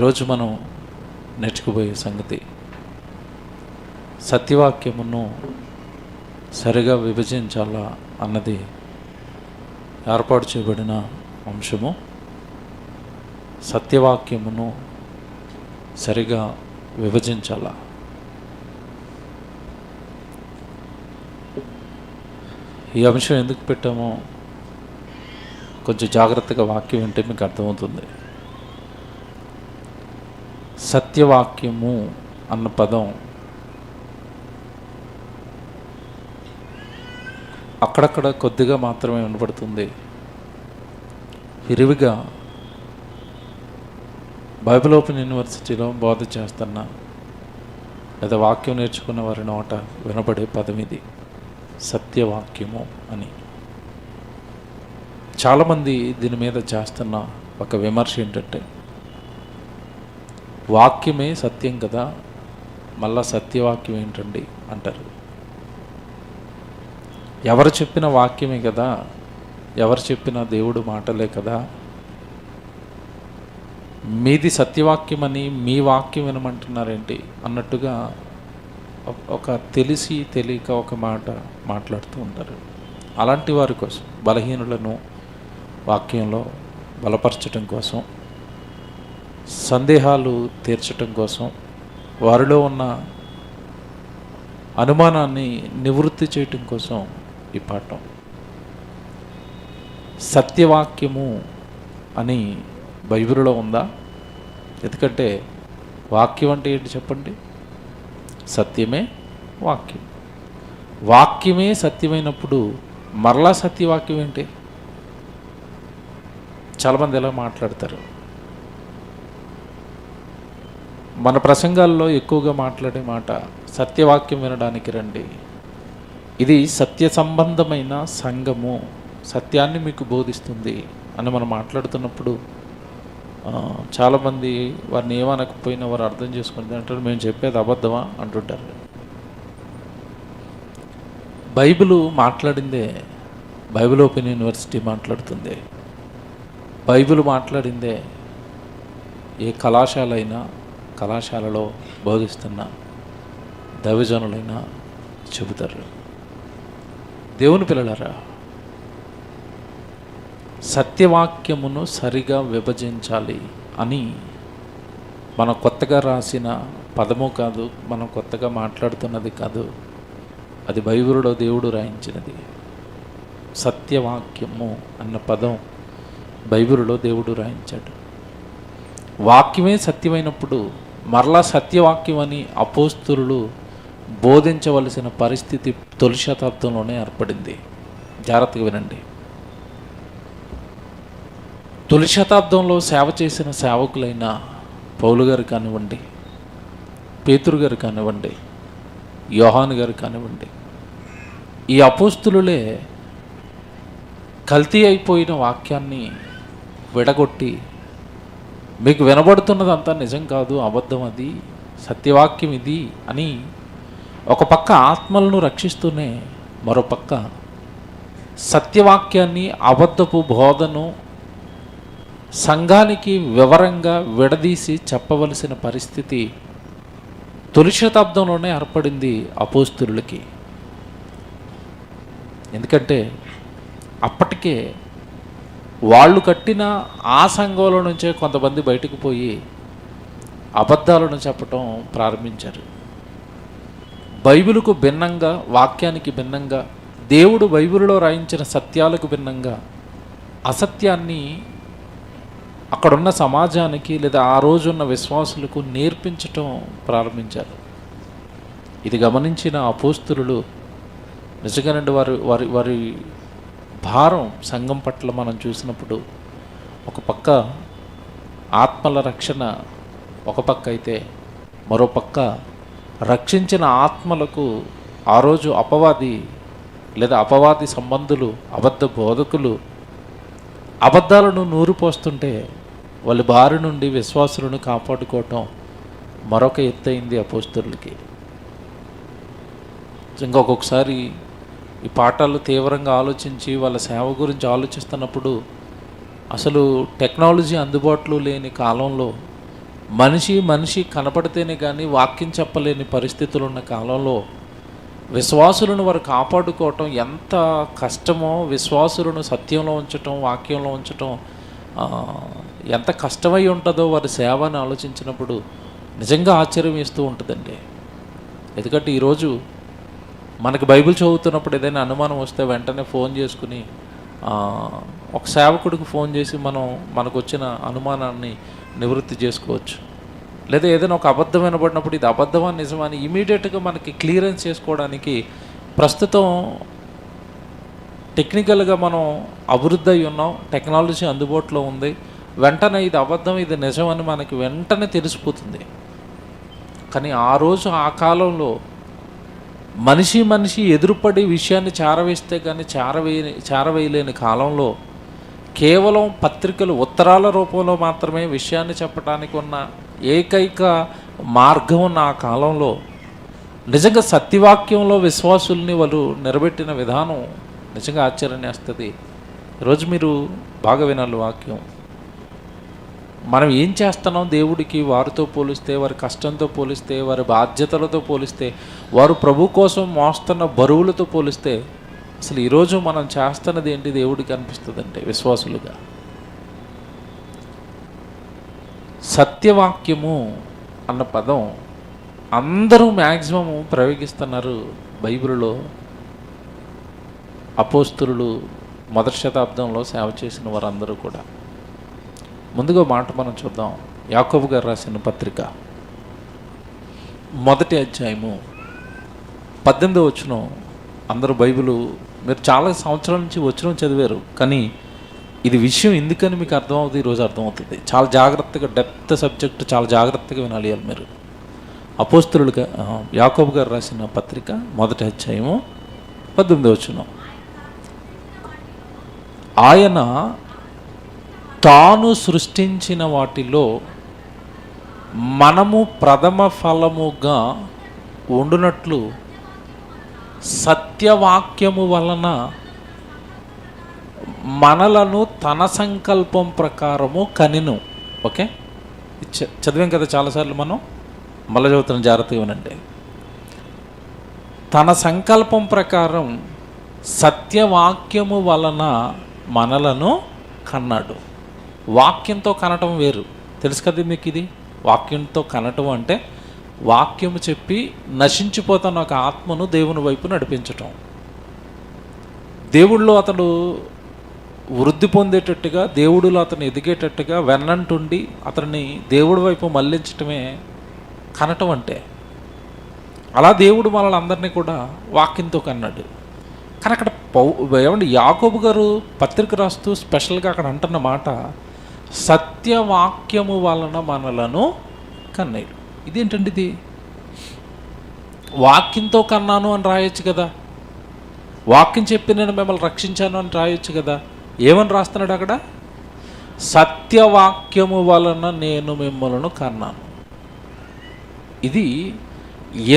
ఈరోజు మనం నేర్చుకుపోయే సంగతి సత్యవాక్యమును సరిగా విభజించాలా అన్నది ఏర్పాటు చేయబడిన అంశము. సత్యవాక్యమును సరిగా విభజించాలా. ఈ అంశం ఎందుకు పెట్టామో కొంచెం జాగ్రత్తగా వాక్యం వింటే మీకు అర్థమవుతుంది. సత్యవాక్యము అన్న పదం అక్కడక్కడ కొద్దిగా మాత్రమే వినపడుతుంది. విరివిగా బైబిల్ ఓపెన్ యూనివర్సిటీలో బోధ చేస్తున్న లేదా వాక్యం నేర్చుకున్న వారి నోట వినపడే పదం ఇది, సత్యవాక్యము అని. చాలామంది దీని మీద చేస్తున్న ఒక విమర్శ ఏంటంటే, వాక్యమే సత్యం కదా, మళ్ళా సత్యవాక్యం ఏంటండి అంటారు. ఎవరు చెప్పిన వాక్యమే కదా, ఎవరు చెప్పిన దేవుడు మాటలే కదా, మీది సత్యవాక్యమని మీ వాక్యం వినమంటున్నారేంటి అన్నట్టుగా ఒక తెలిసి తెలియక ఒక మాట మాట్లాడుతూ ఉంటారు. అలాంటి వారి కోసం, బలహీనులను వాక్యంలో బలపరచటం కోసం, సందేహాలు తీర్చటం కోసం, వారిలో ఉన్న అనుమానాన్ని నివృత్తి చేయటం కోసం ఈ పాఠం. సత్యవాక్యము అని బైబిల్లో ఉందా? ఎందుకంటే వాక్యం అంటే ఏంటి చెప్పండి? సత్యమే వాక్యం. వాక్యమే సత్యమైనప్పుడు మరలా సత్యవాక్యం ఏంటి? చాలామంది ఎలా మాట్లాడతారు. మన ప్రసంగాల్లో ఎక్కువగా మాట్లాడే మాట, సత్యవాక్యం వినడానికి రండి, ఇది సత్య సంబంధమైన సంఘము, సత్యాన్ని మీకు బోధిస్తుంది అని మనం మాట్లాడుతున్నప్పుడు చాలామంది వారిని ఏమనకపోయినా వారు అర్థం చేసుకుంటే అంటారు, మేము చెప్పేది అబద్ధమా అంటుంటారు. బైబిల్ మాట్లాడిందే బైబిల్ ఓపెన్ యూనివర్సిటీ మాట్లాడుతుంది. బైబిల్ మాట్లాడిందే ఏ కళాశాలలో బోధిస్తున్న దైవజనులైనా చెబుతారు. దేవుని పిల్లలారా, సత్యవాక్యమును సరిగా విభజించాలి అని మనం కొత్తగా రాసిన పదము కాదు, మనం కొత్తగా మాట్లాడుతున్నది కాదు, అది బైబిల్లో దేవుడు రాయించినది. సత్యవాక్యము అన్న పదం బైబిల్లో దేవుడు రాయించాడు. వాక్యమే సత్యమైనప్పుడు మరలా సత్యవాక్యం అని అపోస్తలులు బోధించవలసిన పరిస్థితి తొలి శతాబ్దంలోనే ఏర్పడింది. జాగ్రత్తగా వినండి. తొలి శతాబ్దంలో సేవ చేసిన సేవకులైన పౌలు గారు కానివ్వండి, పేతురు గారు కానివ్వండి, యోహాను గారు కానివ్వండి, ఈ అపోస్తలులే కల్తీ అయిపోయిన వాక్యాన్ని విడగొట్టి, మీకు వినబడుతున్నదంతా నిజం కాదు, అబద్ధం, అది సత్యవాక్యం ఇది అని ఒక పక్క ఆత్మలను రక్షిస్తూనే మరో పక్క సత్యవాక్యాన్ని, అబద్ధపు బోధను సంఘానికి వివరంగా విడదీసి చెప్పవలసిన పరిస్థితి తొలి శతాబ్దంలోనే ఏర్పడింది అపోస్తలులకి. ఎందుకంటే అప్పటికే వాళ్ళు కట్టిన ఆ సంఘంలో నుంచే కొంతమంది బయటకు పోయి అబద్ధాలను చెప్పటం ప్రారంభించారు. బైబిలుకు భిన్నంగా, వాక్యానికి భిన్నంగా, దేవుడు బైబిల్లో రాయించిన సత్యాలకు భిన్నంగా అసత్యాన్ని అక్కడున్న సమాజానికి లేదా ఆ రోజున్న విశ్వాసులకు నేర్పించటం ప్రారంభించారు. ఇది గమనించిన అపోస్తలులు నిజంగానండి వారి భారం సంఘం పట్ల మనం చూసినప్పుడు, ఒక పక్క ఆత్మల రక్షణ ఒక పక్క అయితే, మరో పక్క రక్షించిన ఆత్మలకు ఆ రోజు అపవాది లేదా అపవాది సంబంధులు, అబద్ధ బోధకులు అబద్ధాలను నూరిపోస్తుంటే వాళ్ళ బారి నుండి విశ్వాసులను కాపాడుకోవటం మరొక ఎత్తైంది అపోస్తలులకి. ఇంకొకసారి ఈ పాఠాలు తీవ్రంగా ఆలోచించి వాళ్ళ సేవ గురించి ఆలోచిస్తున్నప్పుడు, అసలు టెక్నాలజీ అందుబాటులో లేని కాలంలో మనిషి కనపడితేనే కానీ వాక్యం చెప్పలేని పరిస్థితులు ఉన్న కాలంలో విశ్వాసులను వారు కాపాడుకోవటం ఎంత కష్టమో, విశ్వాసులను సత్యంలో ఉంచటం, వాక్యంలో ఉంచటం ఎంత కష్టమై ఉంటుందో వారి సేవని ఆలోచించినప్పుడు నిజంగా ఆశ్చర్యం వేస్తూ ఉంటుందండి. ఎందుకంటే ఈరోజు మనకు బైబిల్ చదువుతున్నప్పుడు ఏదైనా అనుమానం వస్తే వెంటనే ఫోన్ చేసుకుని ఒక సేవకుడికి ఫోన్ చేసి మనకు వచ్చిన అనుమానాన్ని నివృత్తి చేసుకోవచ్చు. లేదా ఏదైనా ఒక అబద్ధం వినబడినప్పుడు ఇది అబద్ధమా నిజమని ఇమీడియట్గా మనకి క్లియరెన్స్ చేసుకోవడానికి ప్రస్తుతం టెక్నికల్గా మనం అభివృద్ధి అయి ఉన్నాం, టెక్నాలజీ అందుబాటులో ఉంది. వెంటనే ఇది అబద్ధం ఇది నిజం అని మనకి వెంటనే తెలిసిపోతుంది. కానీ ఆ రోజు ఆ కాలంలో మనిషి ఎదురుపడి విషయాన్ని చేరవేస్తే కానీ చేరవేయలేని కాలంలో కేవలం పత్రికలు ఉత్తరాల రూపంలో మాత్రమే విషయాన్ని చెప్పడానికి ఉన్న ఏకైక మార్గం ఉన్న ఆ కాలంలో నిజంగా సత్యవాక్యంలో విశ్వాసుల్ని వాళ్ళు నిలబెట్టిన విధానం నిజంగా ఆశ్చర్యాన్ని వేస్తుంది. ఈరోజు మీరు బాగా వినాలి వాక్యం. మనం ఏం చేస్తున్నాం దేవుడికి వారితో పోలిస్తే, వారి కష్టంతో పోలిస్తే, వారి బాధ్యతలతో పోలిస్తే, వారు ప్రభు కోసం మోస్తున్న బరువులతో పోలిస్తే అసలు ఈరోజు మనం చేస్తున్నది ఏంటి దేవుడికి అనిపిస్తుందంటే విశ్వాసులుగా సత్యవాక్యము అన్న పదం అందరూ మ్యాక్సిమం ప్రయోగిస్తున్నారు బైబిల్లో. అపోస్తలులు మొదటి శతాబ్దంలో సేవ చేసిన వారందరూ కూడా. ముందుగా మాట మనం చూద్దాం. యాకోబు గారు రాసిన పత్రిక 1వ అధ్యాయము 18వ వచనం. అందరూ బైబిలు మీరు చాలా సంవత్సరాల నుంచి వచనం చదివారు, కానీ ఇది విషయం ఎందుకని మీకు అర్థమవుతుంది, ఈరోజు అర్థమవుతుంది. చాలా జాగ్రత్తగా డెప్త్ సబ్జెక్ట్ చాలా జాగ్రత్తగా వినాలి మీరు. అపోస్తలులుగా యాకోబు గారు రాసిన పత్రిక 1వ అధ్యాయము 18వ వచనం. ఆయన తాను సృష్టించిన వాటిలో మనము ప్రథమ ఫలముగా ఉండునట్లు సత్యవాక్యము వలన మనలను తన సంకల్పం ప్రకారము కనిను. ఓకే, చదివాం కదా చాలాసార్లు మనం. మళ్ళీ చదువుతున్న జాగ్రత్తగా వినండి. తన సంకల్పం ప్రకారం సత్యవాక్యము వలన మనలను కన్నాడు. వాక్యంతో కనటం వేరు, తెలుసు కదా మీకు. ఇది వాక్యంతో కనటం అంటే వాక్యము చెప్పి నశించిపోతున్న ఒక ఆత్మను దేవుని వైపు నడిపించటం. దేవుళ్ళో అతడు వృద్ధి పొందేటట్టుగా, దేవుడిలో అతను ఎదిగేటట్టుగా వెన్నంటుండి అతన్ని దేవుడి వైపు మళ్ళించటమే కనటం అంటే. అలా దేవుడు మనల్ని అందరినీ కూడా వాక్యంతో కన్నాడు. కానీ అక్కడ ఏమంటే యాకోబు గారు పత్రిక రాస్తూ స్పెషల్గా అక్కడ అంటున్న మాట సత్యవాక్యము వలన మనలను కన్నాడు. ఇదేంటండి ఇది? వాక్యంతో కన్నాను అని రాయొచ్చు కదా, వాక్యం చెప్పి నేను మిమ్మల్ని రక్షించాను అని రాయొచ్చు కదా. ఏమని రాస్తున్నాడు అక్కడ? సత్యవాక్యము వలన నేను మిమ్మల్ని కన్నాను. ఇది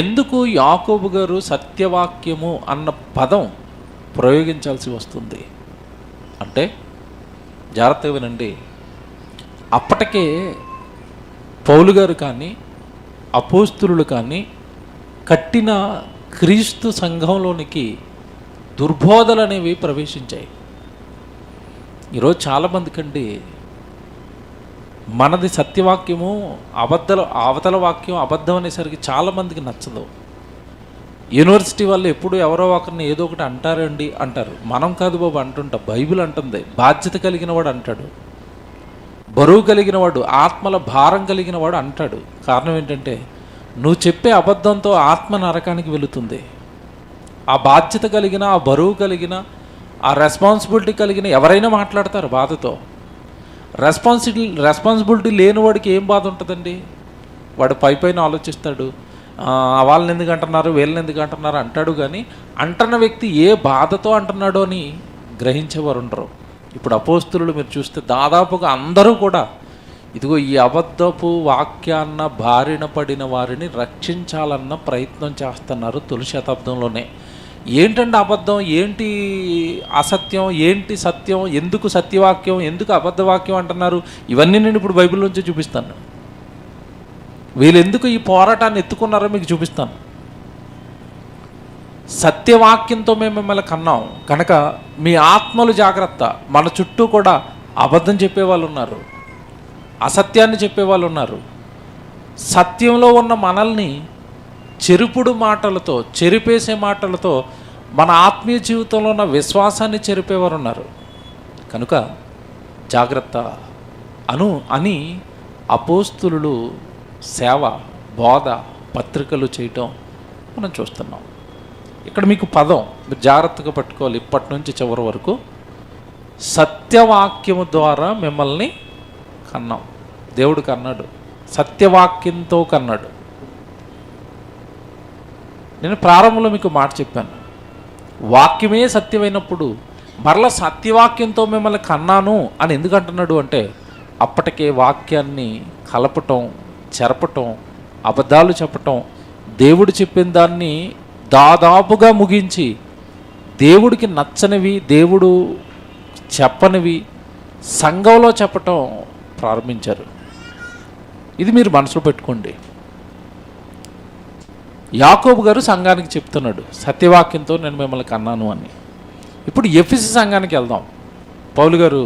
ఎందుకు యాకోబు గారు సత్యవాక్యము అన్న పదం ప్రయోగించాల్సి వస్తుంది అంటే జాగ్రత్తగా వినండి. అప్పటికే పౌలు గారు కానీ అపోస్తలులు కానీ కట్టిన క్రీస్తు సంఘంలోనికి దుర్బోధలు అనేవి ప్రవేశించాయి. ఈరోజు చాలామందికండి మనది సత్యవాక్యము అవతల వాక్యం అబద్ధం అనేసరికి చాలామందికి నచ్చదు. యూనివర్సిటీ వాళ్ళు ఎప్పుడు ఎవరో ఒకరిని ఏదో ఒకటి అంటారండి అంటారు. మనం కాదు బాబు అంటుంటాం, బైబిల్ అంటుంది. బాధ్యత కలిగిన వాడు అంటాడు, బరువు కలిగిన వాడు, ఆత్మల భారం కలిగిన వాడు అంటాడు. కారణం ఏంటంటే నువ్వు చెప్పే అబద్ధంతో ఆత్మ నరకానికి వెళుతుంది. ఆ బాధ్యత కలిగిన, ఆ బరువు కలిగిన, ఆ రెస్పాన్సిబిలిటీ కలిగిన ఎవరైనా మాట్లాడతారు బాధతో. రెస్పాన్సిబిలిటీ లేనివాడికి ఏం బాధ ఉంటుందండి? వాడు పైన ఆలోచిస్తాడు, వాళ్ళని ఎందుకు అంటున్నారు, వీళ్ళని ఎందుకు అంటున్నారు అంటాడు. కానీ అంటున్న వ్యక్తి ఏ బాధతో అంటున్నాడో అని గ్రహించేవారు ఉండరు. ఇప్పుడు అపోస్తలులు మీరు చూస్తే దాదాపుగా అందరూ కూడా ఇదిగో ఈ అబద్ధపు వాక్యాన్న బారిన పడిన వారిని రక్షించాలన్న ప్రయత్నం చేస్తున్నారు తొలి శతాబ్దంలోనే. ఏంటంటే అబద్ధం, ఏంటి అసత్యం, ఏంటి సత్యం, ఎందుకు సత్యవాక్యం, ఎందుకు అబద్ధవాక్యం అంటున్నారు, ఇవన్నీ నేను ఇప్పుడు బైబిల్ నుంచి చూపిస్తాను. వీళ్ళు ఎందుకు ఈ పోరాటాన్ని ఎత్తుకున్నారో మీకు చూపిస్తాను. సత్యవాక్యంతో మేము మిమ్మల్ని కన్నాం కనుక మీ ఆత్మలు జాగ్రత్త. మన చుట్టూ కూడా అబద్ధం చెప్పేవాళ్ళు ఉన్నారు, అసత్యాన్ని చెప్పేవాళ్ళు ఉన్నారు. సత్యంలో ఉన్న మనల్ని చెరుపుడు మాటలతో, చెరిపేసే మాటలతో మన ఆత్మీయ జీవితంలో ఉన్న విశ్వాసాన్ని చెరిపేవారు ఉన్నారు. కనుక జాగ్రత్త అని అపోస్తులు సేవ, బోధ, పత్రికలు చేయటం మనం చూస్తున్నాం. ఇక్కడ మీకు పదం మీరు జాగ్రత్తగా పట్టుకోవాలి. ఇప్పటి నుంచి చివరి వరకు సత్యవాక్యము ద్వారా మిమ్మల్ని కన్నాం. దేవుడు కన్నాడు, సత్యవాక్యంతో కన్నాడు. నేను ప్రారంభంలో మీకు మాట చెప్పాను, వాక్యమే సత్యమైనప్పుడు మరలా సత్యవాక్యంతో మిమ్మల్ని కన్నాను అని ఎందుకు అంటున్నాడు అంటే, అప్పటికే వాక్యాన్ని కలపటం, చెరపటం, అబద్ధాలు చెప్పటం, దేవుడు చెప్పిన దాన్ని దాదాపుగా ముగించి దేవుడికి నచ్చనివి, దేవుడు చెప్పనివి సంఘంలో చెప్పటం ప్రారంభించారు. ఇది మీరు మనసులో పెట్టుకోండి. యాకోబు గారు సంఘానికి చెప్తున్నాడు, సత్యవాక్యంతో నేను మిమ్మల్ని కన్నాను అని. ఇప్పుడు ఎఫెసీ సంఘానికి వెళ్దాం. పౌలు గారు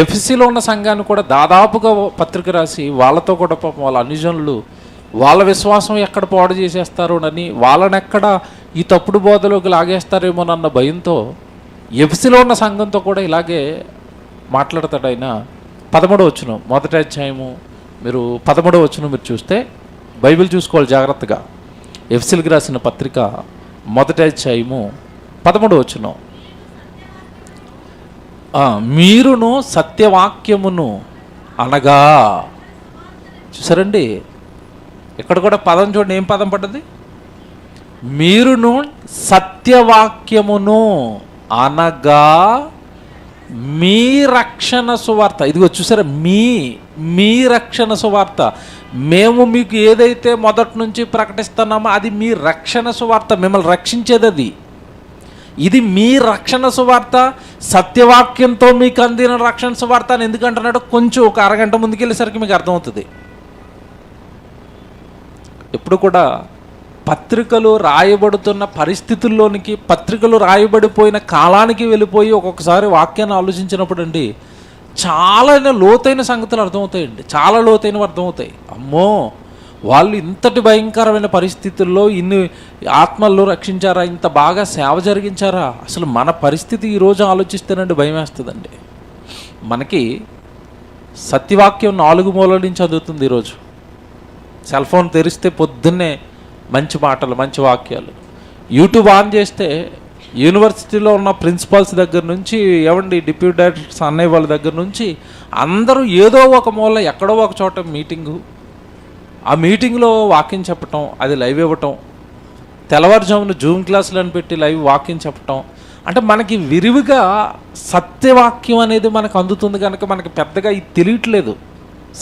ఎఫెసీలో ఉన్న సంఘాన్ని కూడా దాదాపుగా పత్రిక రాసి వాళ్ళతో కూడా పాపం వాళ్ళ అన్యజనులు వాళ్ళ విశ్వాసం ఎక్కడ పాడు చేసేస్తారోనని, వాళ్ళని ఎక్కడ ఈ తప్పుడు బోధలోకి లాగేస్తారేమోనన్న భయంతో ఎఫెసీలో ఉన్న సంఘంతో కూడా ఇలాగే మాట్లాడతాడు ఆయన. 13వ వచనం, మొదటి అధ్యాయము మీరు 13వ వచనం మీరు చూస్తే, బైబిల్ చూసుకోవాలి జాగ్రత్తగా. ఎఫెసీలకు రాసిన పత్రిక మొదటి అధ్యాయము 13వ వచనం, మీరును సత్యవాక్యమును అనగా. చూసారండి, ఇక్కడ కూడా పదం చూడండి, ఏం పదం పడ్డది? మీరును సత్యవాక్యమును అనగా మీ రక్షణ సువార్త. ఇదిగో చూసారా, మీ రక్షణ సువార్త. మేము మీకు ఏదైతే మొదటి నుంచి ప్రకటిస్తున్నామో అది మీ రక్షణ సువార్త, మిమ్మల్ని రక్షించేది అది. ఇది మీ రక్షణ సువార్త, సత్యవాక్యంతో మీకు అందిన రక్షణ సువార్త అని ఎందుకంటున్నాడో కొంచెం ఒక అరగంట ముందుకెళ్ళేసరికి మీకు అర్థమవుతుంది. ఎప్పుడు కూడా పత్రికలు రాయబడుతున్న పరిస్థితుల్లోనికి, పత్రికలు రాయబడిపోయిన కాలానికి వెళ్ళిపోయి ఒక్కొక్కసారి వాక్యాన్ని ఆలోచించినప్పుడు అండి చాలా లోతైన సంగతులు అర్థమవుతాయండి, చాలా లోతైనవి అర్థమవుతాయి. అమ్మో, వాళ్ళు ఇంతటి భయంకరమైన పరిస్థితుల్లో ఇన్ని ఆత్మల్లో రక్షించారా, ఇంత బాగా సేవ జరిగించారా, అసలు మన పరిస్థితి ఈరోజు ఆలోచిస్తేనండి భయం వేస్తుందండి. మనకి సత్యవాక్యం 4 మూలల నుంచి అందుతుంది. ఈరోజు సెల్ ఫోన్ తెరిస్తే పొద్దున్నే మంచి మాటలు, మంచి వాక్యాలు. యూట్యూబ్ ఆన్ చేస్తే యూనివర్సిటీలో ఉన్న ప్రిన్సిపాల్స్ దగ్గర నుంచి, ఏమండి డిప్యూటీ డైరెక్టర్స్ అన్నయ్య వాళ్ళ దగ్గర నుంచి అందరూ ఏదో ఒక మూల ఎక్కడో ఒక చోట మీటింగు, ఆ మీటింగ్లో వాక్యం చెప్పటం, అది లైవ్ ఇవ్వటం, తెల్లవారుజామున జూమ్ క్లాసులు అని పెట్టి లైవ్ వాక్యం చెప్పటం. అంటే మనకి విరివిగా సత్యవాక్యం అనేది మనకు అందుతుంది కనుక మనకి పెద్దగా ఇది తెలియట్లేదు.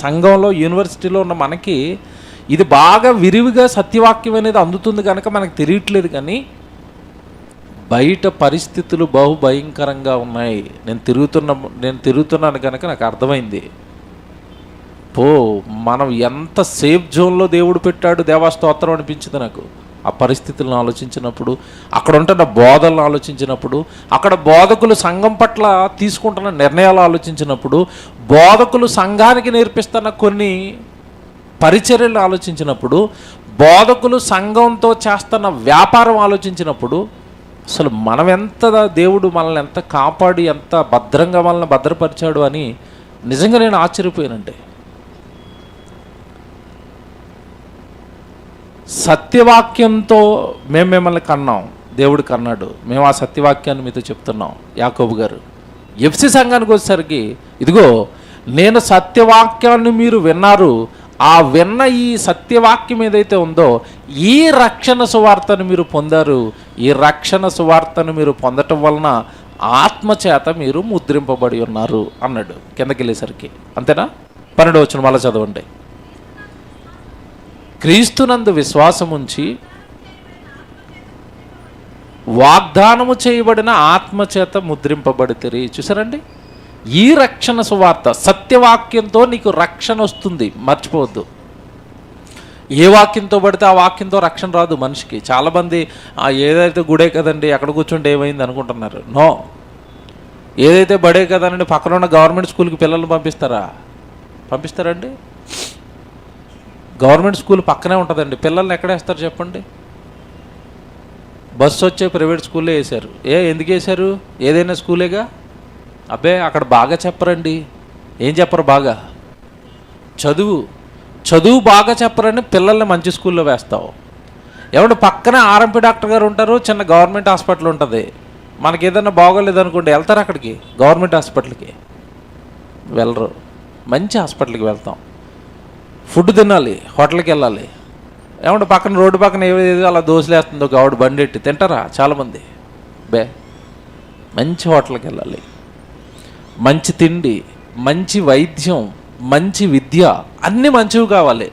సంఘంలో, యూనివర్సిటీలో ఉన్న మనకి ఇది బాగా విరివిగా సత్యవాక్యం అనేది అందుతుంది కనుక మనకు తెలియట్లేదు. కానీ బయట పరిస్థితులు బహు భయంకరంగా ఉన్నాయి. నేను తిరుగుతున్నాను కనుక నాకు అర్థమైంది. మనం ఎంత సేఫ్ జోన్లో దేవుడు పెట్టాడు, దేవాస్తోత్రం అనిపించింది నాకు ఆ పరిస్థితులను ఆలోచించినప్పుడు, అక్కడ ఉంటున్న బోధలను ఆలోచించినప్పుడు, అక్కడ బోధకులు సంఘం పట్ల తీసుకుంటున్న నిర్ణయాలు ఆలోచించినప్పుడు, బోధకులు సంఘానికి నేర్పిస్తున్న కొన్ని పరిచర్యలు ఆలోచించినప్పుడు, బోధకులు సంఘంతో చేస్తున్న వ్యాపారం ఆలోచించినప్పుడు, అసలు మనం ఎంత, దేవుడు మనల్ని ఎంత కాపాడి ఎంత భద్రంగా మనల్ని భద్రపరిచాడు అని నిజంగా నేను ఆశ్చర్యపోయానంటే. సత్యవాక్యంతో మేము మిమ్మల్ని కన్నాం, దేవుడు కన్నాడు, మేము ఆ సత్యవాక్యాన్ని మీతో చెప్తున్నాం. యాకోబు గారు ఎఫెసీ సంఘానికి వచ్చేసరికి, ఇదిగో నేను సత్యవాక్యాన్ని మీరు విన్నారు, ఆ విన్న ఈ సత్యవాక్యం ఏదైతే ఉందో ఈ రక్షణ సువార్తను మీరు పొందారు, ఈ రక్షణ సువార్తను మీరు పొందటం వలన ఆత్మచేత మీరు ముద్రింపబడి ఉన్నారు అన్నాడు కిందకి వెళ్ళేసరికి. అంతేనా? 12వ వచనం మళ్ళీ చదవండి. క్రీస్తునందు విశ్వాసముంచి వాగ్దానము చేయబడిన ఆత్మచేత ముద్రింపబడితిరి. చూసారండి, ఈ రక్షణ సువార్త సత్యవాక్యంతో నీకు రక్షణ వస్తుంది, మర్చిపోవద్దు. ఏ వాక్యంతో పడితే ఆ వాక్యంతో రక్షణ రాదు మనిషికి. చాలామంది ఏదైతే గుడే కదండి ఎక్కడ కూర్చుంటే ఏమైంది అనుకుంటున్నారు. నో, ఏదైతే బడే కదనండి పక్కన ఉన్న గవర్నమెంట్ స్కూల్కి పిల్లల్ని పంపిస్తారండి? గవర్నమెంట్ స్కూల్ పక్కనే ఉంటుందండి, పిల్లల్ని ఎక్కడ వేస్తారు చెప్పండి? బస్సు వచ్చే ప్రైవేట్ స్కూల్లో వేశారు. ఎందుకు వేశారు? ఏదైనా స్కూలేగా. అబ్బే అక్కడ బాగా చెప్పరండి. ఏం చెప్పరు? బాగా చదువు బాగా చెప్పరని పిల్లల్ని మంచి స్కూల్లో వేస్తావు. ఏమంటే పక్కనే ఆర్ఎంపీ డాక్టర్ గారు ఉంటారు, చిన్న గవర్నమెంట్ హాస్పిటల్ ఉంటుంది. మనకి ఏదైనా బాగోలేదు అనుకోండి, వెళ్తారు అక్కడికి, గవర్నమెంట్ హాస్పిటల్కి వెళ్ళరు, మంచి హాస్పిటల్కి వెళ్తాం. ఫుడ్ తినాలి, హోటల్కి వెళ్ళాలి. ఏమంటే పక్కన రోడ్డు పక్కన ఏదో అలా దోశలు వేస్తుందో ఆవిడ బండి ఎట్టి తింటారా చాలామంది? మంచి హోటల్కి వెళ్ళాలి, మంచి తిండి, మంచి వైద్యం, మంచి విద్య, అన్నీ మంచివి కావాలి.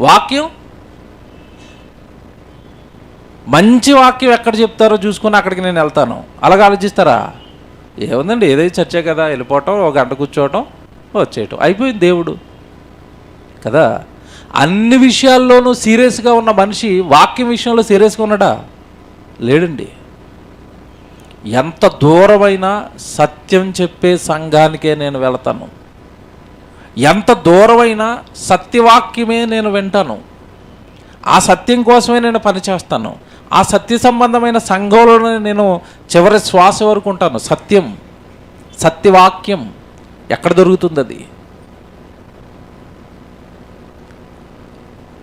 వాక్యం, మంచి వాక్యం ఎక్కడ చెప్తారో చూసుకొని అక్కడికి నేను వెళ్తాను, అలాగ ఆలోచిస్తారా? ఏముందండి, ఏదైతే చర్చే కదా, వెళ్ళిపోవటం, ఒక గంట కూర్చోవటం, వచ్చేయటం, అయిపోయింది దేవుడు కదా. అన్ని విషయాల్లోనూ సీరియస్గా ఉన్న మనిషి వాక్యం విషయంలో సీరియస్గా ఉన్నాడా? లేడండి. ఎంత దూరమైనా సత్యం చెప్పే సంఘానికే నేను వెళతాను, ఎంత దూరమైనా సత్యవాక్యమే నేను వింటాను, ఆ సత్యం కోసమే నేను పనిచేస్తాను, ఆ సత్య సంబంధమైన సంఘంలోనే నేను చివరి శ్వాస వరకు ఉంటాను. సత్యవాక్యం ఎక్కడ దొరుకుతుంది? అది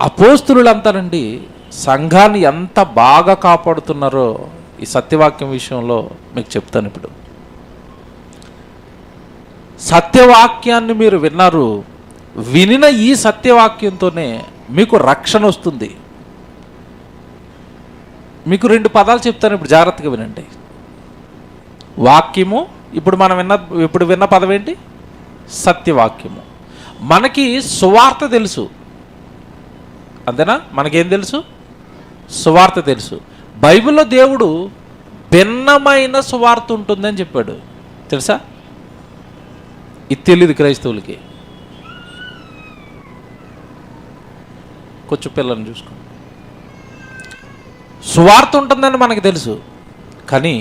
అపోస్తులంతానండి సంఘాన్ని ఎంత బాగా కాపాడుతున్నారో ఈ సత్యవాక్యం విషయంలో మీకు చెప్తాను. ఇప్పుడు సత్యవాక్యాన్ని మీరు విన్నారు, వినిన ఈ సత్యవాక్యంతోనే మీకు రక్షణ వస్తుంది. మీకు 2 పదాలు చెప్తాను, ఇప్పుడు జాగ్రత్తగా వినండి. వాక్యము, ఇప్పుడు విన్న పదం ఏంటి? సత్యవాక్యము. మనకి సువార్త తెలుసు, అంతేనా? మనకేం తెలుసు? సువార్త తెలుసు. బైబిల్లో దేవుడు భిన్నమైన సువార్త ఉంటుందని చెప్పాడు, తెలుసా? ఇది తెలియదు క్రైస్తవులకి. కొంచెం పిల్లల్ని చూసుకో. సువార్త ఉంటుందని మనకు తెలుసు, కానీ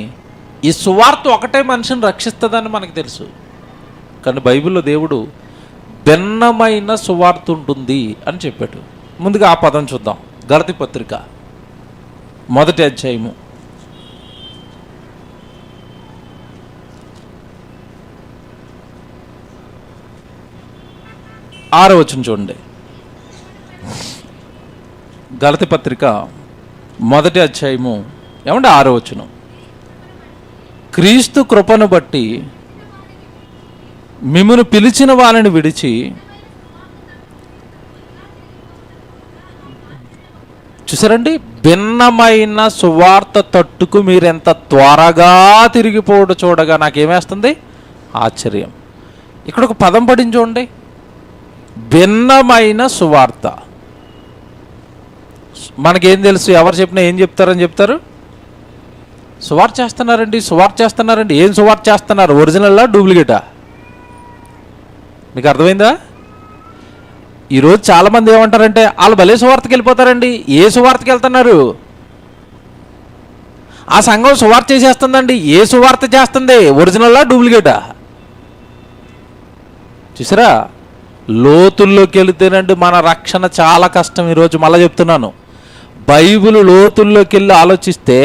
ఈ సువార్త ఒకటే మనిషిని రక్షిస్తుందని మనకు తెలుసు. కానీ బైబిల్లో దేవుడు భిన్నమైన సువార్త ఉంటుంది అని చెప్పాడు. ముందుగా ఆ పదం చూద్దాం. గలతీ పత్రిక 1వ అధ్యాయము 6వ వచనం చూడండి. గలతీ పత్రిక 1వ అధ్యాయము 6వ వచనం. క్రీస్తు కృపను బట్టి మిమ్మును పిలిచిన వారిని విడిచి, చూసారండి, భిన్నమైన సువార్త తట్టుకు మీరెంత త్వరగా తిరిగిపోవడం చూడగా నాకేమేస్తుంది? ఆశ్చర్యం. ఇక్కడ ఒక పదం పడింది చూడండి, భిన్నమైన సువార్త. మనకేం తెలుసు? ఎవరు చెప్పినా ఏం చెప్తారు? సువార్త చేస్తున్నారండి. ఏం సువార్త చేస్తున్నారు? ఒరిజినల్లా డూప్లికేటా? మీకు అర్థమైందా? ఈరోజు చాలామంది ఏమంటారంటే వాళ్ళు భలే సువార్తకి వెళ్ళిపోతారండి. ఏ సువార్తకి వెళ్తున్నారు? ఆ సంఘం సువార్త చేసేస్తుందండి. ఏ సువార్త చేస్తుంది? ఒరిజినల్లా డూప్లికేటా? చూసారా? లోతుల్లోకి వెళితేనండి మన రక్షణ చాలా కష్టం. ఈరోజు మళ్ళీ చెప్తున్నాను, బైబిల్ లోతుల్లోకి వెళ్ళి ఆలోచిస్తే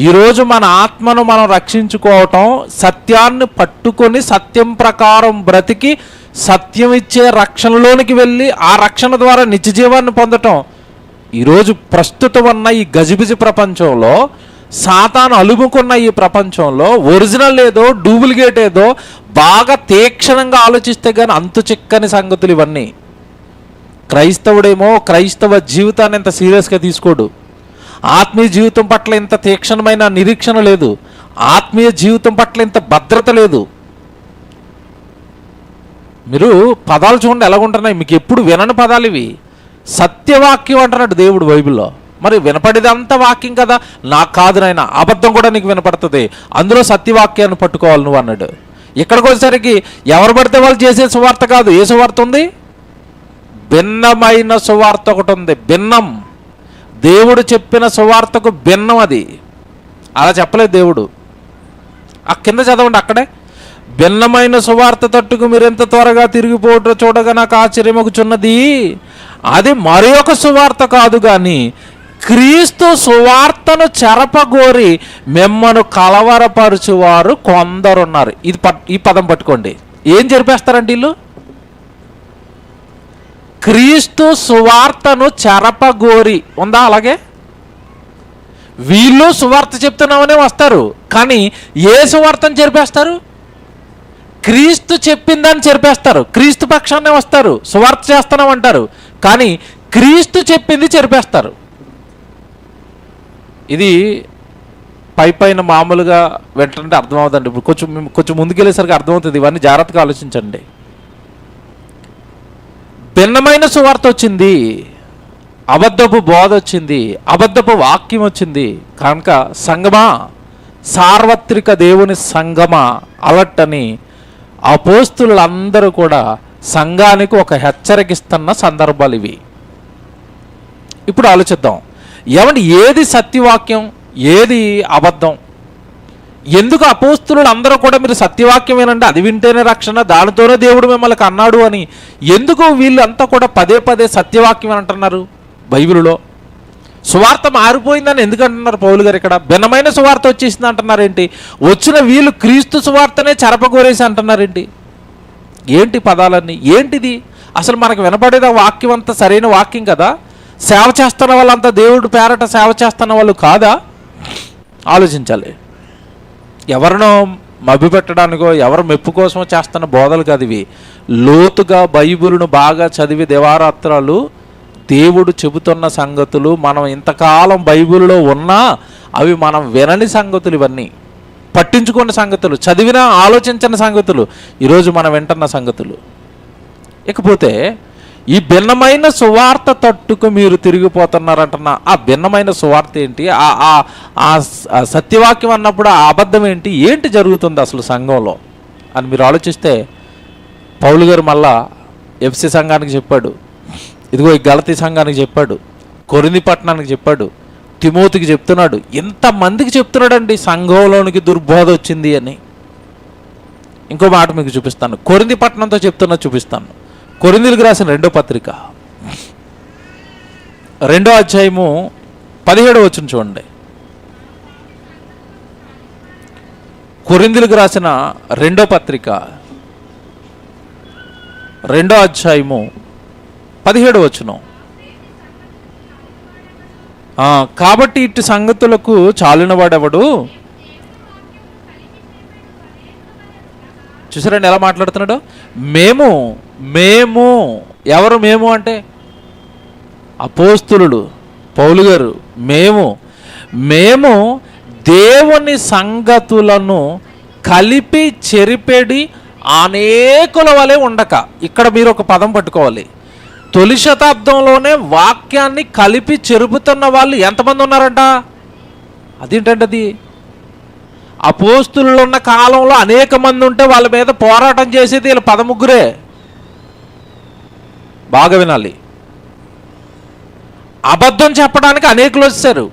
ఈరోజు మన ఆత్మను మనం రక్షించుకోవటం, సత్యాన్ని పట్టుకొని సత్యం ప్రకారం బ్రతికి సత్యం ఇచ్చే రక్షణలోనికి వెళ్ళి ఆ రక్షణ ద్వారా నిత్య జీవాన్ని పొందటం. ఈరోజు ప్రస్తుతం ఉన్న ఈ గజిబిజి ప్రపంచంలో, సాతాను అలుముకున్న ఈ ప్రపంచంలో ఒరిజినల్ ఏదో డూప్లికేట్ ఏదో బాగా తీక్షణంగా ఆలోచిస్తే కానీ అంతు చిక్కని సంగతులు ఇవన్నీ. క్రైస్తవుడేమో క్రైస్తవ జీవితాన్ని ఇంత సీరియస్గా తీసుకోడు, ఆత్మీయ జీవితం పట్ల ఇంత తీక్షణమైన నిరీక్షణ లేదు, ఆత్మీయ జీవితం పట్ల ఇంత భద్రత లేదు. మీరు పదాలు చూడండి ఎలాగుంటున్నాయి. మీకు ఎప్పుడు వినని పదాలు ఇవి. సత్యవాక్యం అంటున్నాడు దేవుడు బైబిల్లో. మరి వినపడేదంతా వాక్యం కదా? నాకు కాదు నాయన, అబద్ధం కూడా నీకు వినపడుతుంది, అందులో సత్యవాక్యాన్ని పట్టుకోవాలి నువ్వు అన్నాడు. ఇక్కడికి వచ్చేసరికి ఎవరు పడితే వాళ్ళు చేసే సువార్త కాదు. ఏ సువార్త ఉంది? భిన్నమైన సువార్త ఒకటి ఉంది. భిన్నం. దేవుడు చెప్పిన సువార్తకు భిన్నం అది. అలా చెప్పలేదు దేవుడు. ఆ కింద చదవండి అక్కడే. భిన్నమైన సువార్త తట్టుకు మీరు ఎంత త్వరగా తిరిగిపోవటం చూడగా నాకు ఆశ్చర్యమగుచున్నది. అది మరి ఒక సువార్త కాదు కానీ క్రీస్తు సువార్తను చెరపగోరి మిమ్మను కలవరపరుచువారు కొందరున్నారు. ఈ పదం పట్టుకోండి. ఏం జరిపేస్తారండి వీళ్ళు? క్రీస్తు సువార్తను చెరపగోరి ఉందా? అలాగే వీళ్ళు సువార్త చెప్తున్నామనే వస్తారు, కానీ ఏ సువార్తను చెరిపేస్తారు? క్రీస్తు చెప్పిందని చెరిపేస్తారు. క్రీస్తు పక్షాన్నే వస్తారు, సువార్త చేస్తున్నామంటారు, కానీ క్రీస్తు చెప్పింది చెరిపేస్తారు. ఇది పైన మామూలుగా వెంటనే అర్థమవుతుందండి. ఇప్పుడు కొంచెం ముందుకెళ్ళేసరికి అర్థమవుతుంది. ఇవన్నీ జాగ్రత్తగా ఆలోచించండి. భిన్నమైన సువార్త వచ్చింది, అబద్ధపు బోధ వచ్చింది, అబద్ధపు వాక్యం వచ్చింది. కనుక సంగమా, సార్వత్రిక దేవుని సంగమా అలర్ట్ అని అపోస్తులందరూ కూడా సంఘానికి ఒక హెచ్చరికిస్తున్న సందర్భాలు ఇవి. ఇప్పుడు ఆలోచిద్దాం. ఏమంటే ఏది సత్యవాక్యం, ఏది అబద్ధం? ఎందుకు అపోస్తులు అందరూ కూడా మీరు సత్యవాక్యం వినండి, అది వింటేనే రక్షణ, దానితోనే దేవుడు మిమ్మల్ని అన్నాడు అని ఎందుకు వీళ్ళంతా కూడా పదే పదే సత్యవాక్యం అంటున్నారు? బైబిల్లో సువార్త మారిపోయిందని ఎందుకు అంటున్నారు పౌలు గారు? ఇక్కడ భిన్నమైన సువార్త వచ్చేసింది అంటున్నారేంటి? వచ్చిన వీళ్ళు క్రీస్తు సువార్తనే చెరపగోరేసి అంటున్నారేంటి? ఏంటి పదాలన్నీ? ఏంటిది అసలు? మనకు వినపడేది ఆ వాక్యం అంతా సరైన వాక్యం కదా? సేవ చేస్తున్న వాళ్ళంతా దేవుడు పేరట సేవ చేస్తున్న వాళ్ళు కాదా? ఆలోచించాలి. ఎవరినో మభ్యపెట్టడానికో ఎవరు మెప్పు కోసమో చేస్తున్న బోధలు కాదు ఇవి. లోతుగా బైబిల్ను బాగా చదివి దివారాత్రాలు దేవుడు చెబుతున్న సంగతులు, మనం ఇంతకాలం బైబిల్లో ఉన్నా అవి మనం వినని సంగతులు, ఇవన్నీ పట్టించుకున్న సంగతులు, చదివినా ఆలోచించిన సంగతులు, ఈరోజు మనం వింటున్న సంగతులు. ఇకపోతే ఈ భిన్నమైన సువార్త తట్టుకు మీరు తిరిగిపోతున్నారంటున్న ఆ భిన్నమైన సువార్త ఏంటి? ఆ సత్యవాక్యం అన్నప్పుడు ఆ అబద్ధం ఏంటి? ఏంటి జరుగుతుంది అసలు సంఘంలో అని మీరు ఆలోచిస్తే పౌలు గారు మళ్ళా ఎఫ్సి సంఘానికి చెప్పాడు, ఇదిగో ఈ గలతీ సంఘానికి చెప్పాడు, కొరింథీ పట్టణానికి చెప్పాడు, తిమోతికి చెప్తున్నాడు. ఎంతమందికి చెప్తున్నాడండి సంఘంలోనికి దుర్బోధ వచ్చింది అని. ఇంకో మాట మీకు చూపిస్తాను, కొరింథీ పట్టణంతో చెప్తున్నా చూపిస్తాను. కొరింథీలకు రాసిన 2వ పత్రిక 2వ అధ్యాయము 17వ వచనం చూడండి. కొరింథీలకు రాసిన 2వ పత్రిక 2వ అధ్యాయము 17వ వచనం. కాబట్టి ఇటు సంగతులకు చాలినవాడెవడు? చూసారండి ఎలా మాట్లాడుతున్నాడు? మేము ఎవరు? మేము అంటే అపోస్తులుడు పౌలు గారు. మేము దేవుని సంగతులను కలిపి చెరిపెడి అనేకుల వలె ఉండక. ఇక్కడ మీరు ఒక పదం పట్టుకోవాలి. తొలి శతాబ్దంలోనే వాక్యాన్ని కలిపి చెరుపుతున్న వాళ్ళు ఎంతమంది ఉన్నారంట? అదేంటంటే అది అపోస్తులు ఉన్న కాలంలో అనేక మంది ఉంటే వాళ్ళ మీద పోరాటం చేసేది వీళ్ళు 13. బాగా వినాలి. అబద్ధం చెప్పడానికి అనేకులు వచ్చారు,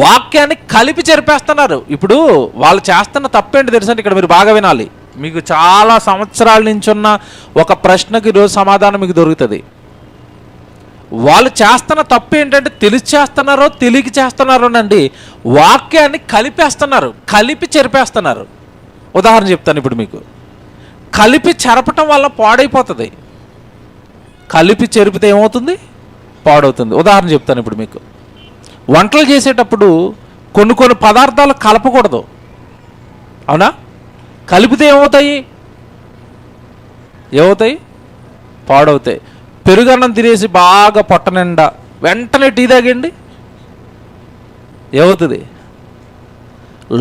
వాక్యాన్ని కలిపి చెరిపేస్తున్నారు. ఇప్పుడు వాళ్ళు చేస్తున్న తప్పేంటి తెలుసండి? ఇక్కడ మీరు బాగా వినాలి. మీకు చాలా సంవత్సరాల నుంచి ఉన్న ఒక ప్రశ్నకి ఈరోజు సమాధానం మీకు దొరుకుతుంది. వాళ్ళు చేస్తున్న తప్పు ఏంటంటే తెలిసి చేస్తున్నారో తెలియక చేస్తున్నారో అండి, వాక్యాన్ని కలిపేస్తున్నారు, కలిపి చెరిపేస్తున్నారు. ఉదాహరణ చెప్తాను ఇప్పుడు మీకు. కలిపి చెరపటం వల్ల పాడైపోతుంది, కలిపి చెరిపితే ఏమవుతుంది? పాడవుతుంది. ఉదాహరణ చెప్తాను ఇప్పుడు మీకు. వంటలు చేసేటప్పుడు కొన్ని పదార్థాలు కలపకూడదు, అవునా? కలిపితే ఏమవుతాయి? పాడవుతాయి. పెరుగన్నం తినేసి బాగా పొట్ట నిండా వెంటనే టీ తాగండి, ఏమవుతుంది?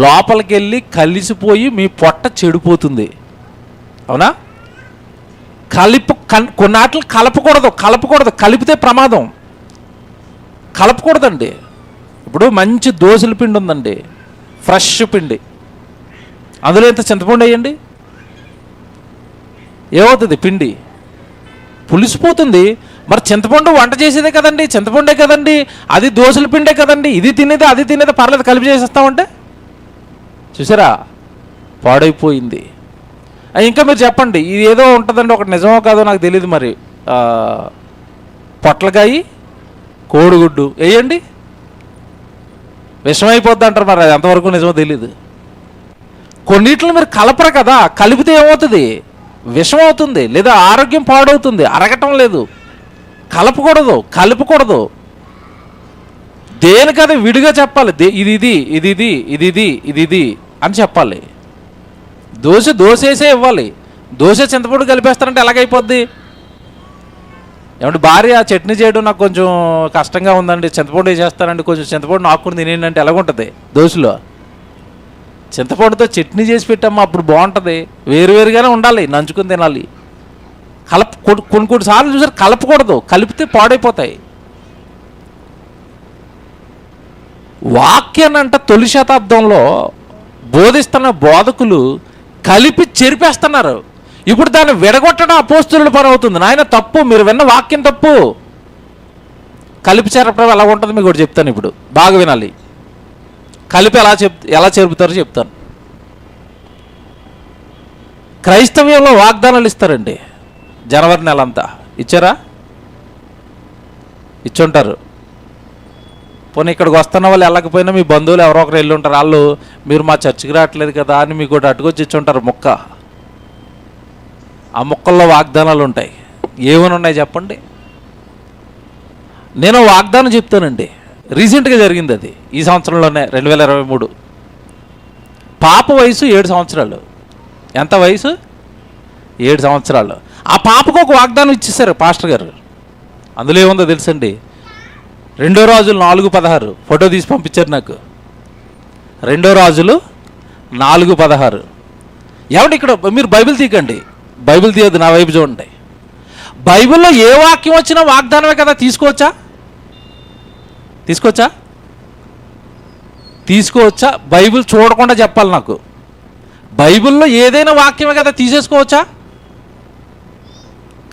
లోపలికి వెళ్ళి కలిసిపోయి మీ పొట్ట చెడిపోతుంది, అవునా? కొన్నాట్లు కలపకూడదు, కలిపితే ప్రమాదం. కలపకూడదండి. ఇప్పుడు మంచి దోసల పిండి ఉందండి, ఫ్రెష్ పిండి, అందులో ఎంత చింతపండు వేయండి, ఏమవుతుంది? పిండి పులిసిపోతుంది. మరి చింతపండు వంట చేసేదే కదండి, చింతపండే కదండి, అది దోశల పిండే కదండి, ఇది తినేది అది తినేది పర్లేదు కలిపి చేసేస్తామంటే చూసారా పాడైపోయింది. ఇంకా మీరు చెప్పండి, ఇది ఏదో ఉంటుందండి, ఒకటి నిజమో కాదో నాకు తెలియదు, మరి పొట్లకాయ కోడిగుడ్డు వేయండి విషమైపోద్ది అంటారు, మరి అది ఎంతవరకు నిజమో తెలీదు. కొన్నిట్లో మీరు కలపరు కదా, కలిపితే ఏమవుతుంది, విషం అవుతుంది, లేదా ఆరోగ్యం పాడవుతుంది, అరగటం లేదు. కలపకూడదు, దేనికదే విడిగా చెప్పాలి, ఇది ఇది ఇది ఇది ఇది ఇది ఇది ఇది అని చెప్పాలి. దోశ వేసే ఇవ్వాలి, దోశ చింతపండు కలిపేస్తారంటే ఎలాగైపోద్ది? ఏమంటే భార్య చట్నీ చేయడం నాకు కొంచెం కష్టంగా ఉందండి, చింతపండు వేసేస్తానండి, కొంచెం చింతపండు నాకుని తినేయండి అంటే ఎలాగుంటుంది? దోశలో చింతపండుతో చట్నీ చేసి పెట్టామా అప్పుడు బాగుంటుంది, వేరువేరుగానే ఉండాలి, నంచుకుని తినాలి. కొన్ని సార్లు చూసారు కలపకూడదు, కలిపితే పాడైపోతాయి. వాక్యాన్నంట తొలి శతాబ్దంలో బోధిస్తున్న బోధకులు కలిపి చెరిపేస్తున్నారు. ఇప్పుడు దాన్ని విడగొట్టడం అపోస్తుల పని అవుతుంది. నాయన తప్పు, మీరు విన్న వాక్యం తప్పు. కలిపి చెరపడం ఎలా ఉంటుంది మీకు ఒకటి చెప్తాను, ఇప్పుడు బాగా వినాలి. కలిపి ఎలా చెరుపుతారో చెప్తాను. క్రైస్తవ్యంలో వాగ్దానాలు ఇస్తారండి, జనవరి నెల అంతా ఇచ్చారా? ఇచ్చుంటారు. పోనీ ఇక్కడికి వస్తున్న వాళ్ళు వెళ్ళకపోయినా మీ బంధువులు ఎవరో ఒకరు వెళ్ళి ఉంటారు, వాళ్ళు మీరు మా చర్చికి రావట్లేదు కదా అని మీకు ఒకటి అటుకొచ్చి ఇచ్చుంటారు ముక్క. ఆ ముక్కల్లో వాగ్దానాలు ఉంటాయి. ఏమని ఉన్నాయి చెప్పండి? నేను వాగ్దానం చెప్తానండి, రీసెంట్గా జరిగింది అది, ఈ సంవత్సరంలోనే 2023. పాప వయసు 7 సంవత్సరాలు. ఎంత వయసు? 7 సంవత్సరాలు. ఆ పాపకు ఒక వాగ్దానం ఇచ్చేసారు పాస్టర్ గారు. అందులో ఏముందో తెలుసండి? 2 రాజులు 4:16 ఫోటో తీసి పంపించారు నాకు. 2 రాజులు 4:16. ఏమంటే ఇక్కడ మీరు బైబిల్ తీయకండి, బైబిల్ తీయద్దు, నా వైపు చూడండి. బైబిల్లో ఏ వాక్యం వచ్చినా వాగ్దానమే కదా, తీసుకోవచ్చా? బైబిల్ చూడకుండా చెప్పాలి నాకు. బైబిల్లో ఏదైనా వాక్యమే కదా, తీసేసుకోవచ్చా?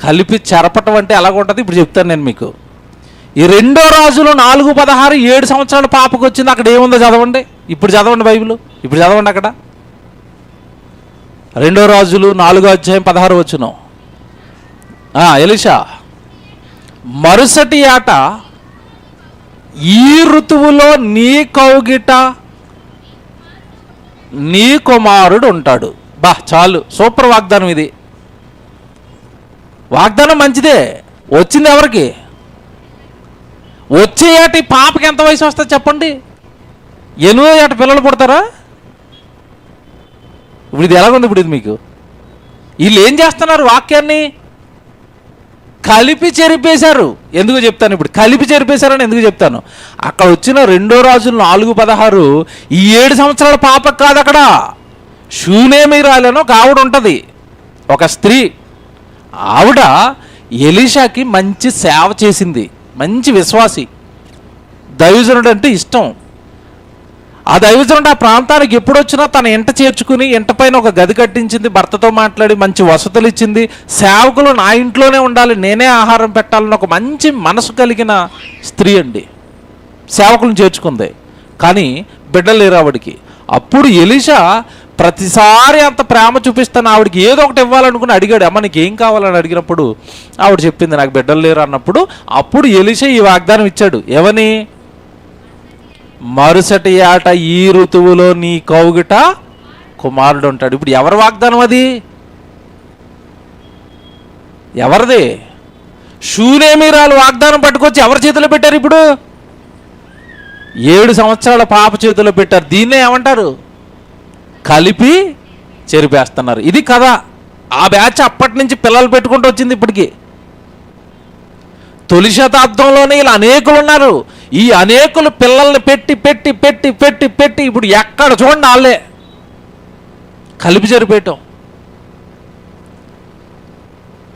కలిపి చెరపటం అంటే ఎలాగుంటుంది ఇప్పుడు చెప్తాను నేను మీకు. ఈ 2 రాజులు 4:16 7 సంవత్సరాల పాపకు వచ్చింది. అక్కడ ఏముందో చదవండి, ఇప్పుడు చదవండి బైబిల్, ఇప్పుడు చదవండి. అక్కడ 2 రాజులు 4:16 ఎలీషా మరుసటి ఏట ఈ ఋతువులో నీ కౌగిట నీ కుమారుడు ఉంటాడు. చాలు, సూపర్ వాగ్దానం ఇది. వాగ్దానం మంచిదే, వచ్చింది ఎవరికి? వచ్చే ఏటి పాపకి ఎంత వయసు వస్తుంది చెప్పండి? 8వ ఏట పిల్లలు పుడతారా? ఇప్పుడు ఇది ఎలాగుంది? ఇప్పుడు ఇది మీకు వీళ్ళు ఏం చేస్తున్నారు? వాక్యాన్ని కలిపి చెరిపేశారు. ఎందుకు చెప్తాను ఇప్పుడు, కలిపి చెరిపేశారని ఎందుకు చెప్తాను. అక్కడ వచ్చిన 2 రాజులు 4:16 ఈ 7 సంవత్సరాల పాపకు కాదు, అక్కడ షూనేమిరాలని ఒక ఆవిడ ఉంటుంది, ఒక స్త్రీ. ఆవిడ ఎలీషాకి మంచి సేవ చేసింది, మంచి విశ్వాసి, దైవజనుడు అంటే ఇష్టం. ఆ దైవజనుడు ఆ ప్రాంతానికి ఎప్పుడు వచ్చినా తన ఇంట చేర్చుకుని ఇంట పైన ఒక గది కట్టించింది, భర్తతో మాట్లాడి మంచి వసతులు ఇచ్చింది. సేవకులు నా ఇంట్లోనే ఉండాలి, నేనే ఆహారం పెట్టాలని ఒక మంచి మనసు కలిగిన స్త్రీ అండి. సేవకులను చేర్చుకుంది, కానీ బిడ్డలు లేరు ఆవిడికి. అప్పుడు ఎలీషా ప్రతిసారి అంత ప్రేమ చూపిస్తాను ఆవిడకి ఏదో ఒకటి ఇవ్వాలనుకుని అడిగాడు. అమ్మ నీకు ఏం కావాలని అడిగినప్పుడు ఆవిడ చెప్పింది నాకు బిడ్డలు లేరు అన్నప్పుడు, అప్పుడు ఎలీషా ఈ వాగ్దానం ఇచ్చాడు. ఏమని? మరుసటి ఏట ఈ ఋతువులో నీ కౌగిట కుమారుడు ఉంటాడు. ఇప్పుడు ఎవరి వాగ్దానం అది? ఎవరిది? షూనేమిరాలు వాగ్దానం పట్టుకొచ్చి ఎవరి చేతిలో పెట్టారు? ఇప్పుడు 7 సంవత్సరాల పాప చేతిలో పెట్టారు. దీన్నే ఏమంటారు? కలిపి చెరిపేస్తున్నారు. ఇది కదా. ఆ బ్యాచ్ అప్పటి నుంచి పిల్లలు పెట్టుకుంటూ వచ్చింది. ఇప్పటికీ తొలి శతాబ్దంలోనే ఇలా అనేకులు ఉన్నారు. ఈ అనేకులు పిల్లల్ని పెట్టి పెట్టి పెట్టి పెట్టి పెట్టి ఇప్పుడు ఎక్కడ చూడండి వాళ్ళే కలిపి చెరిపేయటం.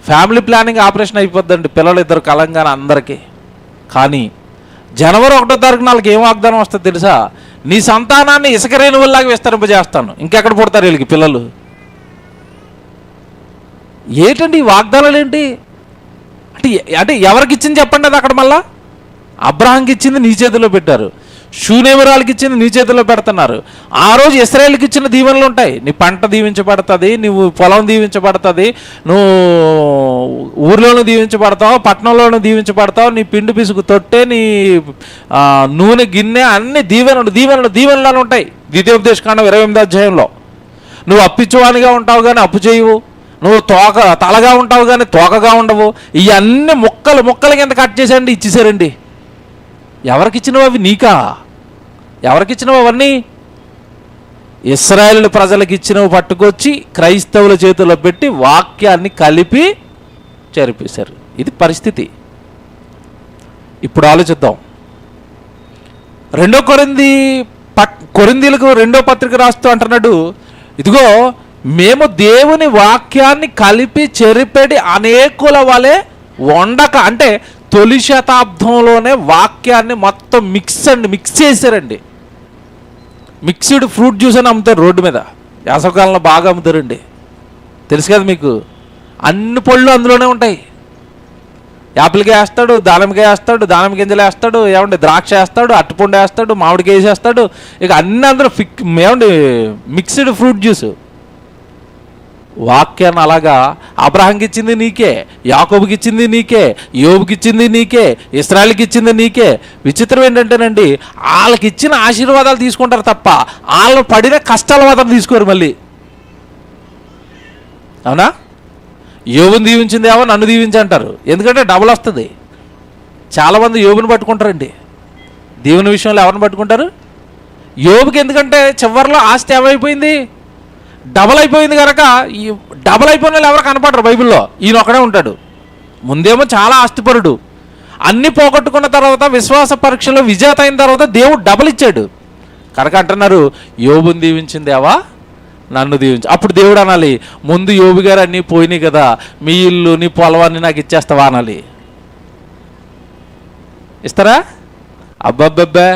ఫ్యామిలీ ప్లానింగ్ ఆపరేషన్ అయిపోద్దండి పిల్లలు ఇద్దరు కలంగాన అందరికీ. కానీ జనవరి 1వ తారీఖు నాలుగు ఏం వాగ్దానం వస్తుంది తెలుసా? నీ సంతానాన్ని ఇసుక రేణువుల్లాగా విస్తరింపజేస్తాను. ఇంకెక్కడ పుడతారు వీళ్ళకి పిల్లలు? ఏంటండి ఈ వాగ్దానాలు ఏంటి? అంటే ఎవరికి ఇచ్చింది చెప్పండి అది అక్కడ మళ్ళా? అబ్రహాంకి ఇచ్చింది నీ చేతిలో పెట్టారు, షూనేమిరాలకి ఇచ్చింది నీ చేతిలో పెడుతున్నారు. ఆ రోజు ఇశ్రాయేలుకి ఇచ్చిన దీవెనలు ఉంటాయి. నీ పంట దీవించబడుతుంది, నువ్వు పొలం దీవించబడుతుంది, నువ్వు ఊర్లోనూ దీవించబడతావు, పట్టణంలోనూ దీవించబడతావు, నీ పిండి పిసుకు తొట్టే, నీ నూనె గిన్నె, అన్ని దీవెనలు దీవెనలు దీవెనలు ఉంటాయి. ద్వితీయోపదేశకాండం 28వ అధ్యాయంలో. నువ్వు అప్పిచ్చువానిగా ఉంటావు కానీ అప్పు చేయవు, నువ్వు తలగా ఉంటావు కానీ తోకగా ఉండవు. ఇవన్నీ ముక్కలు ముక్కల కింద కట్ చేసేయండి, ఇచ్చేసారండి. ఎవరికి ఇచ్చినవి అవి? నీకా? ఎవరికి ఇచ్చినవి అవన్నీ? ఇశ్రాయేలు ప్రజలకు ఇచ్చినవి పట్టుకొచ్చి క్రైస్తవుల చేతుల్లో పెట్టి వాక్యాన్ని కలిపి చెరిపేశారు. ఇది పరిస్థితి. ఇప్పుడు ఆలోచిద్దాం. కొరింథీయులకు 2వ పత్రిక రాస్తూ అంటున్నాడు, ఇదిగో మేము దేవుని వాక్యాన్ని కలిపి చెరిపెడి అనేకుల వలె వండక, అంటే తొలి శతాబ్దంలోనే వాక్యాన్ని మొత్తం మిక్స్ చేశారండి. మిక్స్డ్ ఫ్రూట్ జ్యూస్ అని అమ్ముతారు రోడ్డు మీద, వేసవకాలంలో బాగా అమ్ముతారండి, తెలుసు కదా మీకు. అన్ని పళ్ళు అందులోనే ఉంటాయి. యాపిల్కాయ వేస్తాడు, దానిమ్మకాయ వేస్తాడు, దానిమ్మ గింజలు వేస్తాడు, ఏమండి ద్రాక్ష వేస్తాడు, అరటిపండు వేస్తాడు, మామిడికాయ వేసేస్తాడు, ఇక అన్ని అందులో ఏమండి మిక్స్డ్ ఫ్రూట్ జ్యూస్. వాక్యాన్ని అలాగా అబ్రహాంకి ఇచ్చింది నీకే, యాకోబుకి ఇచ్చింది నీకే, యోబుకి ఇచ్చింది నీకే, ఇశ్రాయేలుకి ఇచ్చింది నీకే. విచిత్రం ఏంటంటేనండి, వాళ్ళకి ఇచ్చిన ఆశీర్వాదాలు తీసుకుంటారు తప్ప వాళ్ళు పడిన కష్టాల మాత్రం తీసుకోరు మళ్ళీ. అవునా? యోబుని దీవించిందేమో నన్ను దీవించి అంటారు, ఎందుకంటే డబుల్ వస్తుంది. చాలామంది యోబుని పట్టుకుంటారండి, దేవుని విషయంలో ఎవరిని పట్టుకుంటారు? యోబుకి ఎందుకంటే చివరిలో ఆస్తి ఏమైపోయింది? డబల్ అయిపోయింది కనుక. ఈ డబల్ అయిపోయిన వాళ్ళు ఎవరు కనపడరు బైబిల్లో, ఈయన ఒకడే ఉంటాడు. ముందేమో చాలా ఆస్తిపరుడు, అన్నీ పోగొట్టుకున్న తర్వాత విశ్వాస పరీక్షలో విజేత అయిన తర్వాత దేవుడు డబల్ ఇచ్చాడు కనుక అంటున్నారు, యోబుని దీవించిందేవా నన్ను దీవించు. అప్పుడు దేవుడు అనాలి, ముందు యోబు గారు అన్నీ పోయినాయి కదా, మీ ఇల్లు నీ పొలవాన్ని నాకు ఇచ్చేస్తావా అనాలి. ఇస్తారా? అబ్బబ్బబ్బే,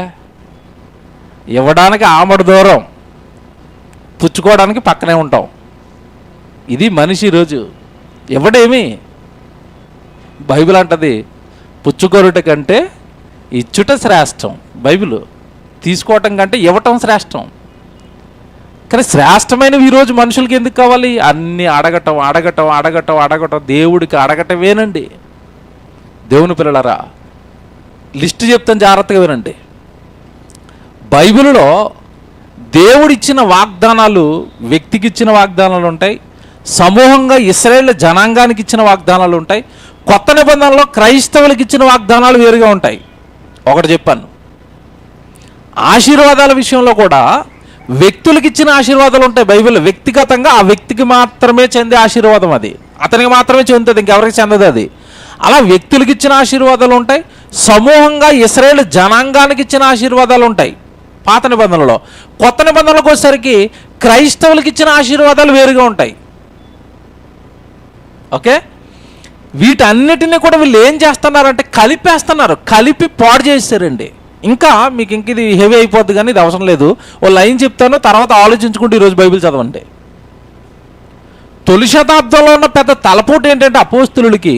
ఇవ్వడానికి ఆమడు దూరం, పుచ్చుకోవడానికి పక్కనే ఉంటాం. ఇది మనిషి ఈరోజు. ఇవ్వడేమి? బైబిల్ అంటది పుచ్చుకొరుట కంటే ఇచ్చుట శ్రేష్టం. బైబిల్ తీసుకోవటం కంటే ఇవ్వటం శ్రేష్టం. కానీ శ్రేష్టమైనవి ఈరోజు మనుషులకి ఎందుకు కావాలి? అన్నీ అడగటం అడగటం అడగటం అడగటం. దేవుడికి అడగటమేనండి. దేవుని పిల్లలరా, లిస్టు చెప్తాను, జాగ్రత్తగా వినండి. బైబిల్లో దేవుడిచ్చిన వాగ్దానాలు, వ్యక్తికి ఇచ్చిన వాగ్దానాలు ఉంటాయి, సమూహంగా ఇశ్రాయేలు జనాంగానికి ఇచ్చిన వాగ్దానాలు ఉంటాయి, కొత్త నిబంధనలో క్రైస్తవులకు ఇచ్చిన వాగ్దానాలు వేరుగా ఉంటాయి. ఒకటి చెప్పాను, ఆశీర్వాదాల విషయంలో కూడా వ్యక్తులకు ఇచ్చిన ఆశీర్వాదాలు ఉంటాయి బైబిల్లో. వ్యక్తిగతంగా ఆ వ్యక్తికి మాత్రమే చెందే ఆశీర్వాదం, అది అతనికి మాత్రమే చెందుతుంది, ఇంకెవరికి చెందదు అది. అలా వ్యక్తులకు ఇచ్చిన ఆశీర్వాదాలు ఉంటాయి, సమూహంగా ఇశ్రాయేలు జనాంగానికి ఇచ్చిన ఆశీర్వాదాలు ఉంటాయి పాత నిబంధనలో. కొత్త నిబంధనలకు వచ్చేసరికి క్రైస్తవులకు ఇచ్చిన ఆశీర్వాదాలు వేరుగా ఉంటాయి. ఓకే, వీటన్నిటిని కూడా వీళ్ళు ఏం చేస్తున్నారంటే కలిపేస్తున్నారు, కలిపి పాడు చేస్తారండి. ఇంకా మీకు ఇది హెవీ అయిపోద్ది కానీ ఇది అవసరం లేదు, ఓ లైన్ చెప్తాను, తర్వాత ఆలోచించుకుంటూ ఈరోజు బైబిల్ చదవండి. తొలి శతాబ్దంలో ఉన్న పెద్ద తలపోటు ఏంటంటే అపోస్తులులకి,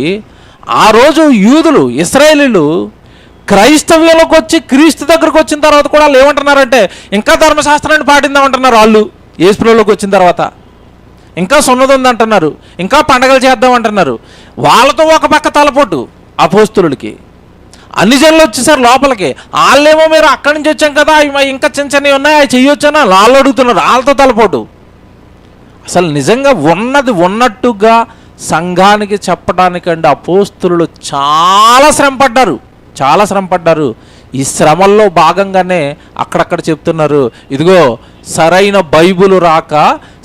ఆ రోజు యూదులు ఇశ్రాయేలీలు క్రైస్తవ్యంలోకి వచ్చి క్రీస్తు దగ్గరకు వచ్చిన తర్వాత కూడా వాళ్ళు ఏమంటున్నారంటే ఇంకా ధర్మశాస్త్రాన్ని పాటిద్దామంటున్నారు. వాళ్ళు యేసులోకి వచ్చిన తర్వాత ఇంకా సున్నది ఉందంటున్నారు, ఇంకా పండగలు చేద్దామంటున్నారు. వాళ్ళతో ఒక పక్క తలపోటు అపోస్తులులకి. అన్ని జనులు వచ్చేసారు లోపలికి, వాళ్ళేమో మీరు అక్కడి నుంచి వచ్చాం కదా, ఇంకా చిన్న చిన్నవి ఉన్నాయి అవి చెయ్యొచ్చని వాళ్ళు అడుగుతున్నారు, వాళ్ళతో తలపోటు. అసలు నిజంగా ఉన్నది ఉన్నట్టుగా సంఘానికి చెప్పడానికంటే అపోస్తులు చాలా శ్రమ పడ్డారు. ఈ శ్రమల్లో భాగంగానే అక్కడక్కడ చెప్తున్నారు, ఇదిగో సరైన బైబిలు రాక,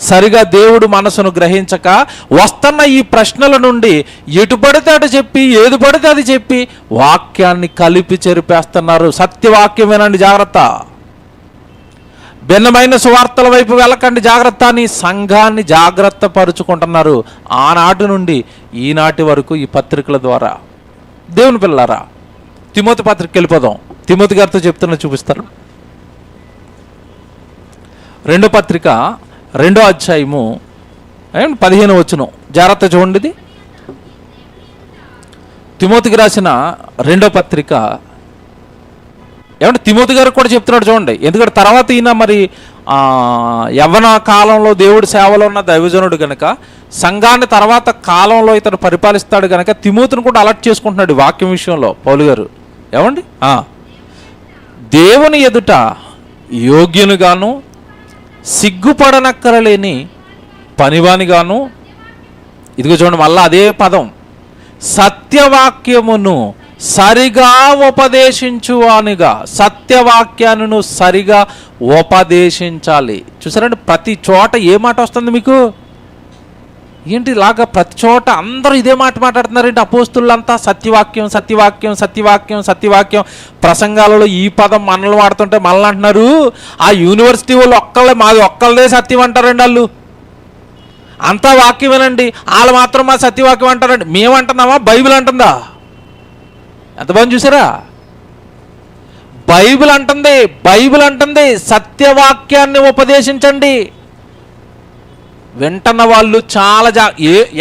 సరిగా దేవుడు మనసును గ్రహించక వస్తున్న ఈ ప్రశ్నల నుండి ఎటు పడితే అటు చెప్పి, ఏది పడితే అది చెప్పి వాక్యాన్ని కలిపి చెరిపేస్తున్నారు. సత్యవాక్యమేనండి జాగ్రత్త, భిన్నమైన సువార్తల వైపు వెళ్ళకండి జాగ్రత్త అని సంఘాన్ని జాగ్రత్త పరుచుకుంటున్నారు. ఆనాటి నుండి ఈనాటి వరకు ఈ పత్రికల ద్వారా. దేవుని పిల్లలారా, తిమోతి పత్రికకి వెళ్ళిపోదాం. తిమోతి గారితో చెప్తున్నా, చూపిస్తారు. 2వ పత్రిక 2వ తిమోతికి రాసిన 2వ పత్రిక, ఏమంటే తిమోతి గారు కూడా చెప్తున్నాడు చూడండి. ఎందుకంటే తర్వాత ఈయన మరి యవ్వన కాలంలో దేవుడి సేవలో ఉన్న దైవజనుడు కనుక సంఘాన్ని తర్వాత కాలంలో ఇతను పరిపాలిస్తాడు కనుక తిమోతిని కూడా అలర్ట్ చేసుకుంటున్నాడు వాక్యం విషయంలో పౌలు గారు. ఏమండి, దేవుని ఎదుట యోగ్యునిగాను సిగ్గుపడనక్కరలేని పనివానిగాను, ఇదిగో చూడండి మళ్ళా అదే పదం, సత్యవాక్యమును సరిగా ఉపదేశించువానిగా, సత్యవాక్యాన్ని సరిగా ఉపదేశించాలి. చూసారండి, ప్రతి చోట ఏ మాట వస్తుంది మీకు? ఏంటి ఇలాగా ప్రతి చోట అందరూ ఇదే మాట మాట్లాడుతున్నారేంటి? అపోస్తులంతా సత్యవాక్యం సత్యవాక్యం సత్యవాక్యం సత్యవాక్యం. ప్రసంగాలలో ఈ పదం మనల్ని వాడుతుంటే మనల్ని అంటున్నారు, ఆ యూనివర్సిటీ వాళ్ళు మాది ఒక్కళ్ళదే సత్యం అంటారండి. వాళ్ళు అంతా వాక్యమేనండి, వాళ్ళు మాత్రం మా సత్యవాక్యం అంటారండి. మేమంటున్నామా? బైబిల్ అంటుందా? ఎంతమంది చూసారా? బైబిల్ అంటుంది సత్యవాక్యాన్ని ఉపదేశించండి. వింటున్న వాళ్ళు చాలా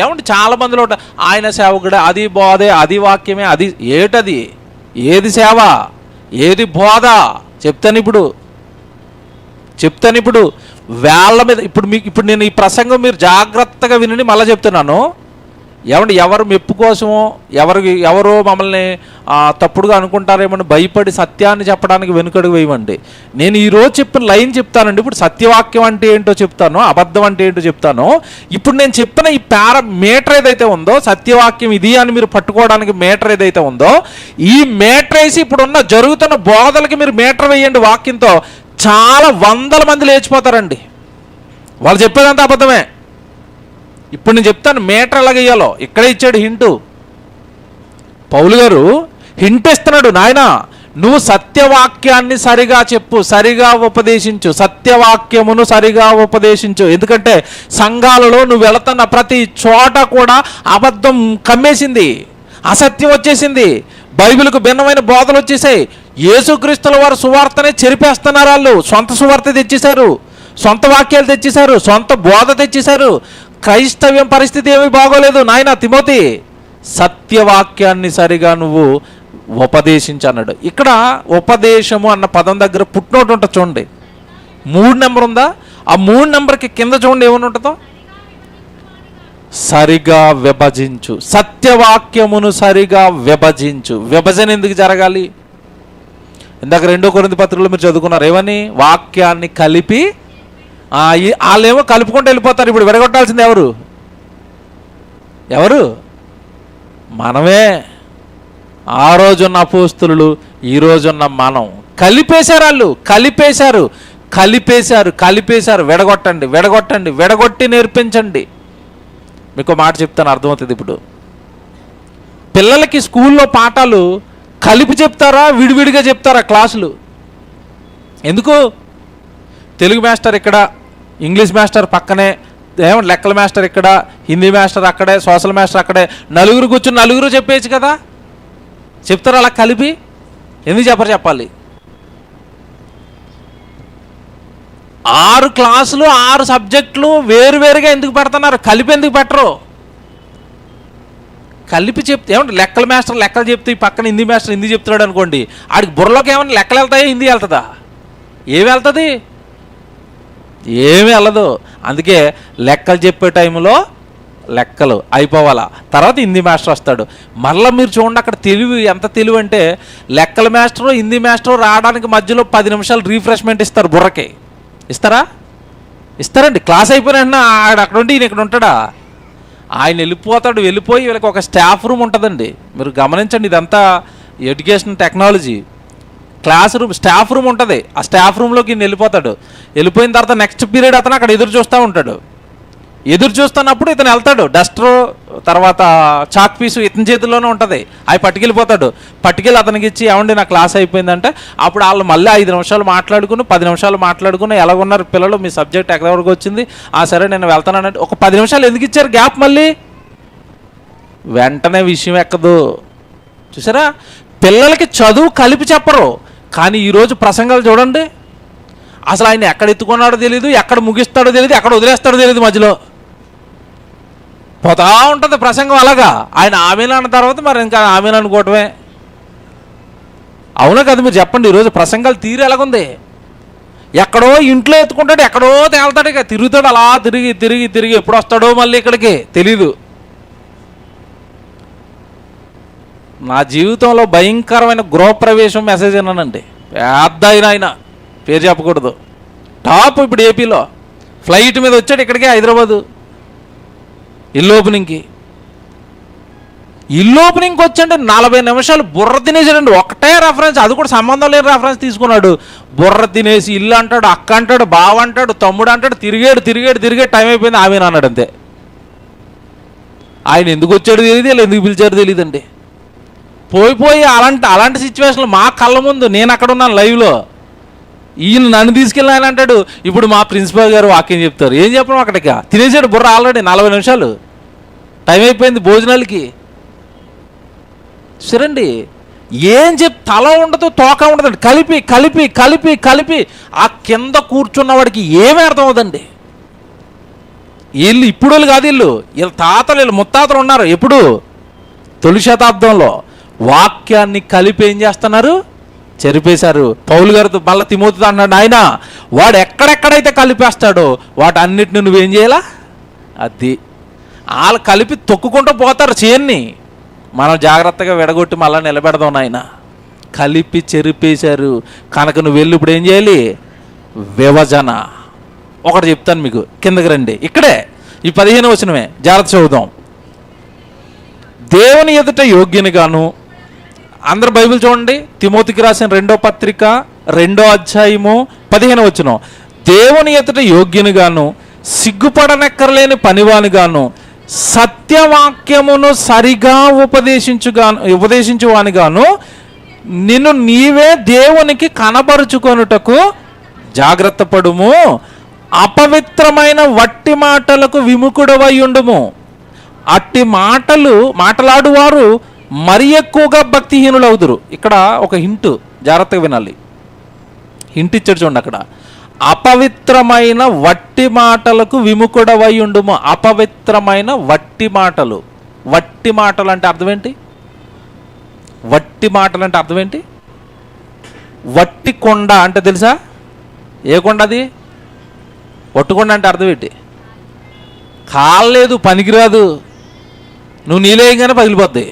ఏమంటే చాలా మందిలో ఆయన సేవకుడే, అది బోధే, అది వాక్యమే, అది ఏటది, ఏది సేవ, ఏది బోధ చెప్తాను ఇప్పుడు వేళ్ళ మీద. ఇప్పుడు నేను ఈ ప్రసంగం మీరు జాగ్రత్తగా వినండి, మళ్ళీ చెప్తున్నాను. ఏమంటే ఎవరు మెప్పు కోసమో ఎవరో మమ్మల్ని తప్పుడుగా అనుకుంటారేమని భయపడి సత్యాన్ని చెప్పడానికి వెనుకడుగు వేయమండి. నేను ఈరోజు చెప్పిన లైన్ చెప్తానండి. ఇప్పుడు సత్యవాక్యం అంటే ఏంటో చెప్తాను, అబద్ధం అంటే ఏంటో చెప్తాను. ఇప్పుడు నేను చెప్పిన ఈ మీటర్ ఏదైతే ఉందో, సత్యవాక్యం ఇది అని మీరు పట్టుకోవడానికి మీటర్ ఏదైతే ఉందో, ఈ మీటర్ వేసి ఇప్పుడున్న జరుగుతున్న బోధలకి మీరు మీటర్ వేయండి వాక్యంతో. చాలా వందల మంది లేచిపోతారండి. వాళ్ళు చెప్పేదంతా అబద్ధమే. ఇప్పుడు నేను చెప్తాను మీటర్ ఎలాగేయాలో. ఇక్కడే ఇచ్చాడు హింటు. పౌలు గారు హింట్ ఇస్తున్నాడు, నాయనా నువ్వు సత్యవాక్యాన్ని సరిగా చెప్పు, సరిగా ఉపదేశించు, సత్యవాక్యమును సరిగా ఉపదేశించు. ఎందుకంటే సంఘాలలో నువ్వు వెళుతున్న ప్రతి చోట కూడా అబద్ధం కమ్మేసింది, అసత్యం వచ్చేసింది, బైబిల్కు భిన్నమైన బోధలు వచ్చేసాయి. యేసుక్రీస్తుల వారు సువార్తనే చెరిపేస్తున్నారు. వాళ్ళు సొంత సువార్త తెచ్చేశారు, సొంత వాక్యాలు తెచ్చేశారు, సొంత బోధ తెచ్చేశారు. క్రైస్తవ్యం పరిస్థితి ఏమీ బాగోలేదు నాయన తిమోతి. సత్యవాక్యాన్ని సరిగా నువ్వు ఉపదేశించన్నాడు. ఇక్కడ ఉపదేశము అన్న పదం దగ్గర పుట్టినోటు ఉంటుంది చూడండి, 3 నెంబర్ ఉందా? ఆ 3 నెంబర్కి కింద చూడండి ఏమని ఉంటుందో, సరిగా విభజించు, సత్యవాక్యమును సరిగా విభజించు. విభజన ఎందుకు జరగాలి? ఇందాక 2 కొరింథీ పత్రికలో మీరు చదువుకున్నారు ఏమని? వాక్యాన్ని కలిపి, వాళ్ళేమో కలుపుకుంటూ వెళ్ళిపోతారు. ఇప్పుడు విడగొట్టాల్సింది ఎవరు? మనమే. ఆ రోజున్న అపోస్తులు, ఈ రోజున్న మనం. కలిపేశారు వాళ్ళు, కలిపేశారు. విడగొట్టి నేర్పించండి. మీకు మాట చెప్తాను, అర్థమవుతుంది. ఇప్పుడు పిల్లలకి స్కూల్లో పాఠాలు కలిపి చెప్తారా, విడివిడిగా చెప్తారా క్లాసులు? ఎందుకు? తెలుగు మాస్టర్ ఇక్కడ, ఇంగ్లీష్ మాస్టర్ పక్కనే, లెక్కల మాస్టర్ ఇక్కడ, హిందీ మాస్టర్ అక్కడే, సోషల్ మాస్టర్ అక్కడే, నలుగురు కూర్చుని నలుగురు చెప్పేయచ్చు కదా. చెప్తారు అలా కలిపి? ఎందుకు చెప్పాలి? 6 క్లాసులు 6 సబ్జెక్టులు వేరువేరుగా ఎందుకు పెడుతున్నారు? కలిపి ఎందుకు పెట్టరు? కలిపి చెప్తే ఏమంటే లెక్కల మాస్టర్ లెక్కలు చెప్తే ఈ పక్కన హిందీ మాస్టర్ హిందీ చెప్తున్నాడు అనుకోండి, ఆడికి బుర్రలోకి ఏమైనా లెక్కలు వెళ్తాయా, హిందీ వెళ్తుందా? ఏమి వెళ్తుంది? ఏమీ వెళ్ళదు. అందుకే లెక్కలు చెప్పే టైంలో లెక్కలు అయిపోవాలా, తర్వాత హిందీ మాస్టర్ వస్తాడు. మళ్ళీ మీరు చూడండి అక్కడ తెలివి ఎంత తెలివి అంటే, లెక్కల మాస్టరు హిందీ మాస్టరు రావడానికి మధ్యలో 10 నిమిషాలు రీఫ్రెష్మెంట్ ఇస్తారు. బుర్రకి ఇస్తారండి. క్లాస్ అయిపోయిన ఆడ అక్కడ ఉండి ఈయన ఇక్కడ ఉంటాడా? ఆయన వెళ్ళిపోయి వీళ్ళకి ఒక స్టాఫ్ రూమ్ ఉంటుందండి. మీరు గమనించండి, ఇదంతా education technology. Class room, staff room ఉంటుంది. ఆ స్టాఫ్ రూమ్లోకి ఈయన వెళ్ళిపోయిన తర్వాత నెక్స్ట్ పీరియడ్ అతను అక్కడ ఎదురు చూస్తూ ఉంటాడు. ఎదురు చూస్తున్నప్పుడు ఇతను వెళ్తాడు, డస్టరు తర్వాత చాక్ పీసు ఇతని చేతుల్లోనే ఉంటుంది. అవి పట్టుకెళ్ళి అతనికి ఇచ్చి, ఏమండి నా క్లాస్ అయిపోయిందంటే, అప్పుడు వాళ్ళు మళ్ళీ 5 నిమిషాలు మాట్లాడుకుని 10 నిమిషాలు మాట్లాడుకుని, ఎలాగున్నారు పిల్లలు, మీ సబ్జెక్ట్ ఎక్కడి వరకు వచ్చింది, సరే నేను వెళ్తానంటే ఒక 10 నిమిషాలు ఎందుకు ఇచ్చారు గ్యాప్? మళ్ళీ వెంటనే విషయం ఎక్కదు. చూసారా, పిల్లలకి చదువు కలిపి చెప్పరు. కానీ ఈరోజు ప్రసంగాలు చూడండి, అసలు ఆయన ఎక్కడ ఎత్తుకున్నాడో తెలియదు, ఎక్కడ ముగిస్తాడో తెలియదు, ఎక్కడ వదిలేస్తాడో తెలియదు మధ్యలో. పోతా ఉంటుంది ప్రసంగం అలాగా. ఆయన ఆమెను అన్న తర్వాత మరి ఇంకా ఆమెను అనుకోవటమే. అవునా కదా, మీరు చెప్పండి. ఈరోజు ప్రసంగాలు తీరు ఎలాగుంది? ఎక్కడో ఇంట్లో ఎత్తుకుంటాడు, ఎక్కడో తేలుతాడు, ఇక తిరుగుతాడు, అలా తిరిగి తిరిగి తిరిగి ఎప్పుడు వస్తాడో మళ్ళీ ఇక్కడికి తెలీదు. నా జీవితంలో భయంకరమైన గృహప్రవేశం మెసేజ్ విన్నానండి. పెద్ద ఆయన పేరు చెప్పకూడదు, టాప్ ఇప్పుడు ఏపీలో. ఫ్లైట్ మీద వచ్చాడు ఇక్కడికి, హైదరాబాదు ఇల్లు ఓపెనింగ్కి. ఇల్లు ఓపెనింగ్కి వచ్చండి 40 నిమిషాలు బుర్ర తినేసాడండి. ఒకటే రెఫరెన్స్, అది కూడా సంబంధం లేని రెఫరెన్స్ తీసుకున్నాడు. బుర్ర తినేసి ఇల్లు అంటాడు, అక్క అంటాడు, బావ అంటాడు, తమ్ముడు అంటాడు, తిరిగాడు తిరిగాడు తిరిగాడు, టైం అయిపోయింది ఆమెను అన్నాడు అంతే. ఆయన ఎందుకు వచ్చాడు తెలియదు, వీళ్ళు ఎందుకు పిలిచాడు తెలియదండి. పోయి అలాంటి సిచ్యువేషన్లు మా కళ్ళ ముందు, నేను అక్కడ ఉన్నాను లైవ్లో. ఈయన నన్ను తీసుకెళ్ళి ఆయన అంటాడు, ఇప్పుడు మా ప్రిన్సిపాల్ గారు వాక్యం చెప్తారు. ఏం చెప్పడం అక్కడికి, తినేసాడు బుర్ర ఆల్రెడీ 40 నిమిషాలు, టైం అయిపోయింది భోజనాలకి. సరేండి, ఏం తల ఉండదు, తోక ఉండదండి, కలిపి కలిపి కలిపి కలిపి ఆ కింద కూర్చున్న వాడికి ఏమీ అర్థం అవుతుందండి. వీళ్ళు ఇప్పుడు వాళ్ళు కాదు, వీళ్ళ తాతలు, వీళ్ళు ముత్తాతలు ఉన్నారు ఎప్పుడు, తొలి శతాబ్దంలో. వాక్యాన్ని కలిపి ఏం చేస్తున్నారు, చెరిపేశారు. పౌలు గారితో మళ్ళీ తిమోతితో అన్నాడు, ఆయన వాడు ఎక్కడెక్కడైతే కలిపేస్తాడో వాటన్నిటిని నువ్వేం చేయాలా, అది వాళ్ళు కలిపి తొక్కుకుంటూ పోతారు చేన్ని. మనం జాగ్రత్తగా విడగొట్టి మళ్ళీ నిలబెడదాం. నాయన కలిపి చెరిపేశారు కనుక నువ్వు వెళ్ళి ఇప్పుడు ఏం చేయాలి, విభజన. ఒకటి చెప్తాను మీకు, కిందకి రండి. ఇక్కడే ఈ 15వ వచనమే జాగ్రత్త చదువుదాం. దేవుని ఎదుట యోగ్యునిగాను, అందరు బైబిల్ చూడండి, తిమోతికి రాసిన 2వ పత్రిక 2వ అధ్యాయము 15వ వచనం. దేవుని ఎదుట యోగ్యునిగాను, సిగ్గుపడనక్కర్లేని పనివానిగాను, సత్యవాక్యమును సరిగా ఉపదేశించువానిగాను నిన్ను నీవే దేవునికి కనబరుచుకొనుటకు జాగ్రత్త పడుము. అపవిత్రమైన వట్టి మాటలకు విముఖుడవై ఉండుము. అట్టి మాటలాడువారు మరి ఎక్కువగా భక్తిహీనులు అవుదురు. ఇక్కడ ఒక హింటు, జాగ్రత్తగా వినాలి. హింట్ ఇచ్చాడు చూడండి అక్కడ, అపవిత్రమైన వట్టి మాటలకు విముఖుడవై ఉండుము. అపవిత్రమైన వట్టి మాటలు. వట్టి మాటలు అంటే అర్థం ఏంటి? వట్టి మాటలు అంటే అర్థం ఏంటి? వట్టి కొండ అంటే తెలుసా? ఏ కొండ అది? ఒట్టుకొండ అంటే అర్థం ఏంటి? కాలేదు, పనికిరాదు, నువ్వు నీలేయంగానే పగిలిపోద్ది.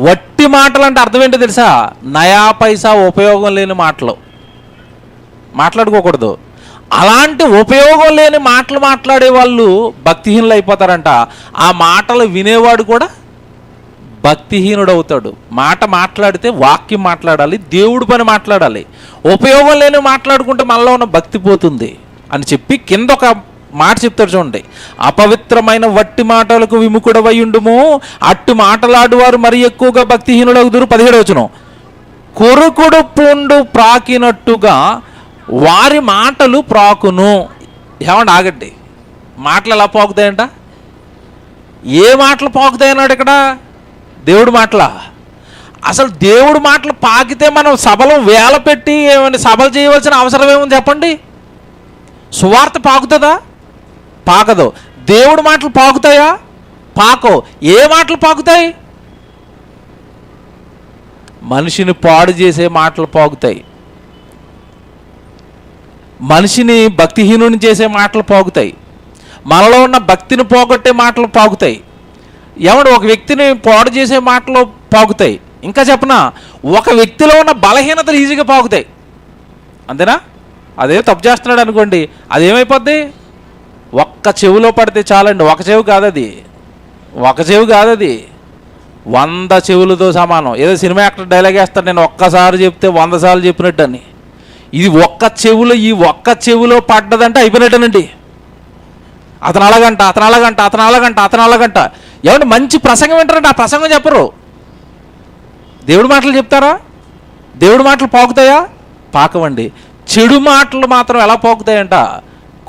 వట్టి మాటలు అంటే అర్థం ఏంటో తెలుసా? నయా పైసా ఉపయోగం లేని మాటలు మాట్లాడుకోకూడదు. అలాంటి ఉపయోగం లేని మాటలు మాట్లాడే వాళ్ళు భక్తిహీనులు అయిపోతారంట. ఆ మాటలు వినేవాడు కూడా భక్తిహీనుడు అవుతాడు. మాట మాట్లాడితే వాక్యం మాట్లాడాలి, దేవుడు పని మాట్లాడాలి. ఉపయోగం లేని మాట్లాడుకుంటే మనలో ఉన్న భక్తి పోతుంది అని చెప్పి కింద ఒక మాట చెప్తారు చూడండి, అపవిత్రమైన వట్టి మాటలకు విముఖుడవై ఉండుము. అట్టు మాటలాడువారు మరి ఎక్కువగా భక్తిహీనుడు అవుదురు. 17వ వచనం. కొరుకుడు పుండు ప్రాకినట్టుగా వారి మాటలు ప్రాకును. ఏమండి ఆగండి, మాటలు ఎలా పాకుతాయంట? ఏ మాటలు పాకుతాయన్నాడు ఇక్కడ? దేవుడి మాటల. అసలు దేవుడి మాటలు పాకితే మనం సభలో వేల పెట్టి ఏమైనా సభలు చేయవలసిన అవసరం ఏముంది చెప్పండి? సువార్త పాకుతుందా? పాకదు. దేవుడి మాటలు పాకుతాయా? పాకో. ఏ మాటలు పాకుతాయి? మనిషిని పాడు చేసే మాటలు పాకుతాయి, మనిషిని భక్తిహీనుని చేసే మాటలు పాకుతాయి, మనలో ఉన్న భక్తిని పోగొట్టే మాటలు పాకుతాయి. ఎవడు ఒక వ్యక్తిని పాడు చేసే మాటలు పాకుతాయి. ఇంకా చెప్పనా, ఒక వ్యక్తిలో ఉన్న బలహీనతలు ఈజీగా పాకుతాయి. అంతేనా? అదే తప్పు చేస్తున్నాడు అనుకోండి, అదేమైపోద్ది? ఒక్క చెవిలో పడితే చాలండి. ఒక చెవి కాదు అది, ఒక చెవి కాదు అది, 100 చెవులతో సమానం. ఏదో సినిమా యాక్టర్ డైలాగ్ వేస్తాడు, నేను ఒక్కసారి చెప్తే 100 సార్లు చెప్పినట్టు అని. ఇది ఒక్క చెవులో, ఈ ఒక్క చెవిలో పడ్డదంటే అయిపోయినట్టేనండి. అతను అలాగంట, అతను అలాగంట, అతను అలాగంట, అతను అలాగంట. ఏమంటే మంచి ప్రసంగం వింటారంటే ఆ ప్రసంగం చెప్పరు. దేవుడి మాటలు చెప్తారా? దేవుడి మాటలు పాకుతాయా? పాకవండి. చెడు మాటలు మాత్రం ఎలా పాకుతాయంట?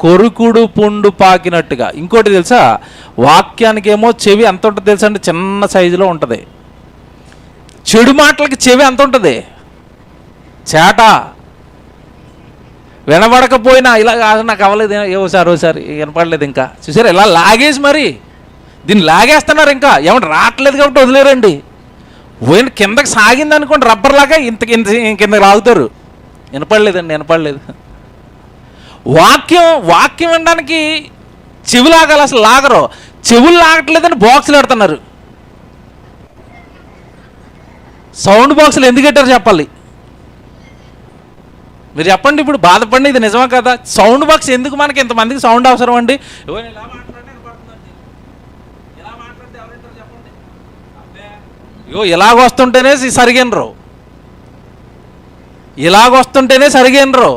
కొరుకుడు పుండు పాకినట్టుగా. ఇంకోటి తెలుసా, వాక్యానికి ఏమో చెవి ఎంత ఉంటుంది తెలుసా అంటే చిన్న సైజులో ఉంటుంది. చెడు మాటలకి చెవి ఎంత ఉంటుంది? చేట. వినబడకపోయినా ఇలా నాకు అవ్వలేదు, ఓసారి వినపడలేదు, ఇంకా చూసారు ఇలా లాగేసి మరి దీన్ని లాగేస్తున్నారు, ఇంకా ఏమంటే రావట్లేదు కాబట్టి వదిలేరండి. పోయిన కిందకి సాగింది అనుకోండి రబ్బర్ లాగా కిందకి లాగుతారు. వినపడలేదు. వాక్యం వినడానికి చెవి లాగాలి, అసలు లాగరు. చెవులు లాగట్లేదని బాక్సులు పెడుతున్నారు. సౌండ్ బాక్సులు ఎందుకు పెట్టారు చెప్పాలి మీరు, చెప్పండి. ఇప్పుడు బాధపడి ఇది నిజమా కదా? సౌండ్ బాక్స్ ఎందుకు మనకి ఇంతమందికి సౌండ్ అవసరం అండి? ఇలాగొస్తుంటేనే సరిగినరు.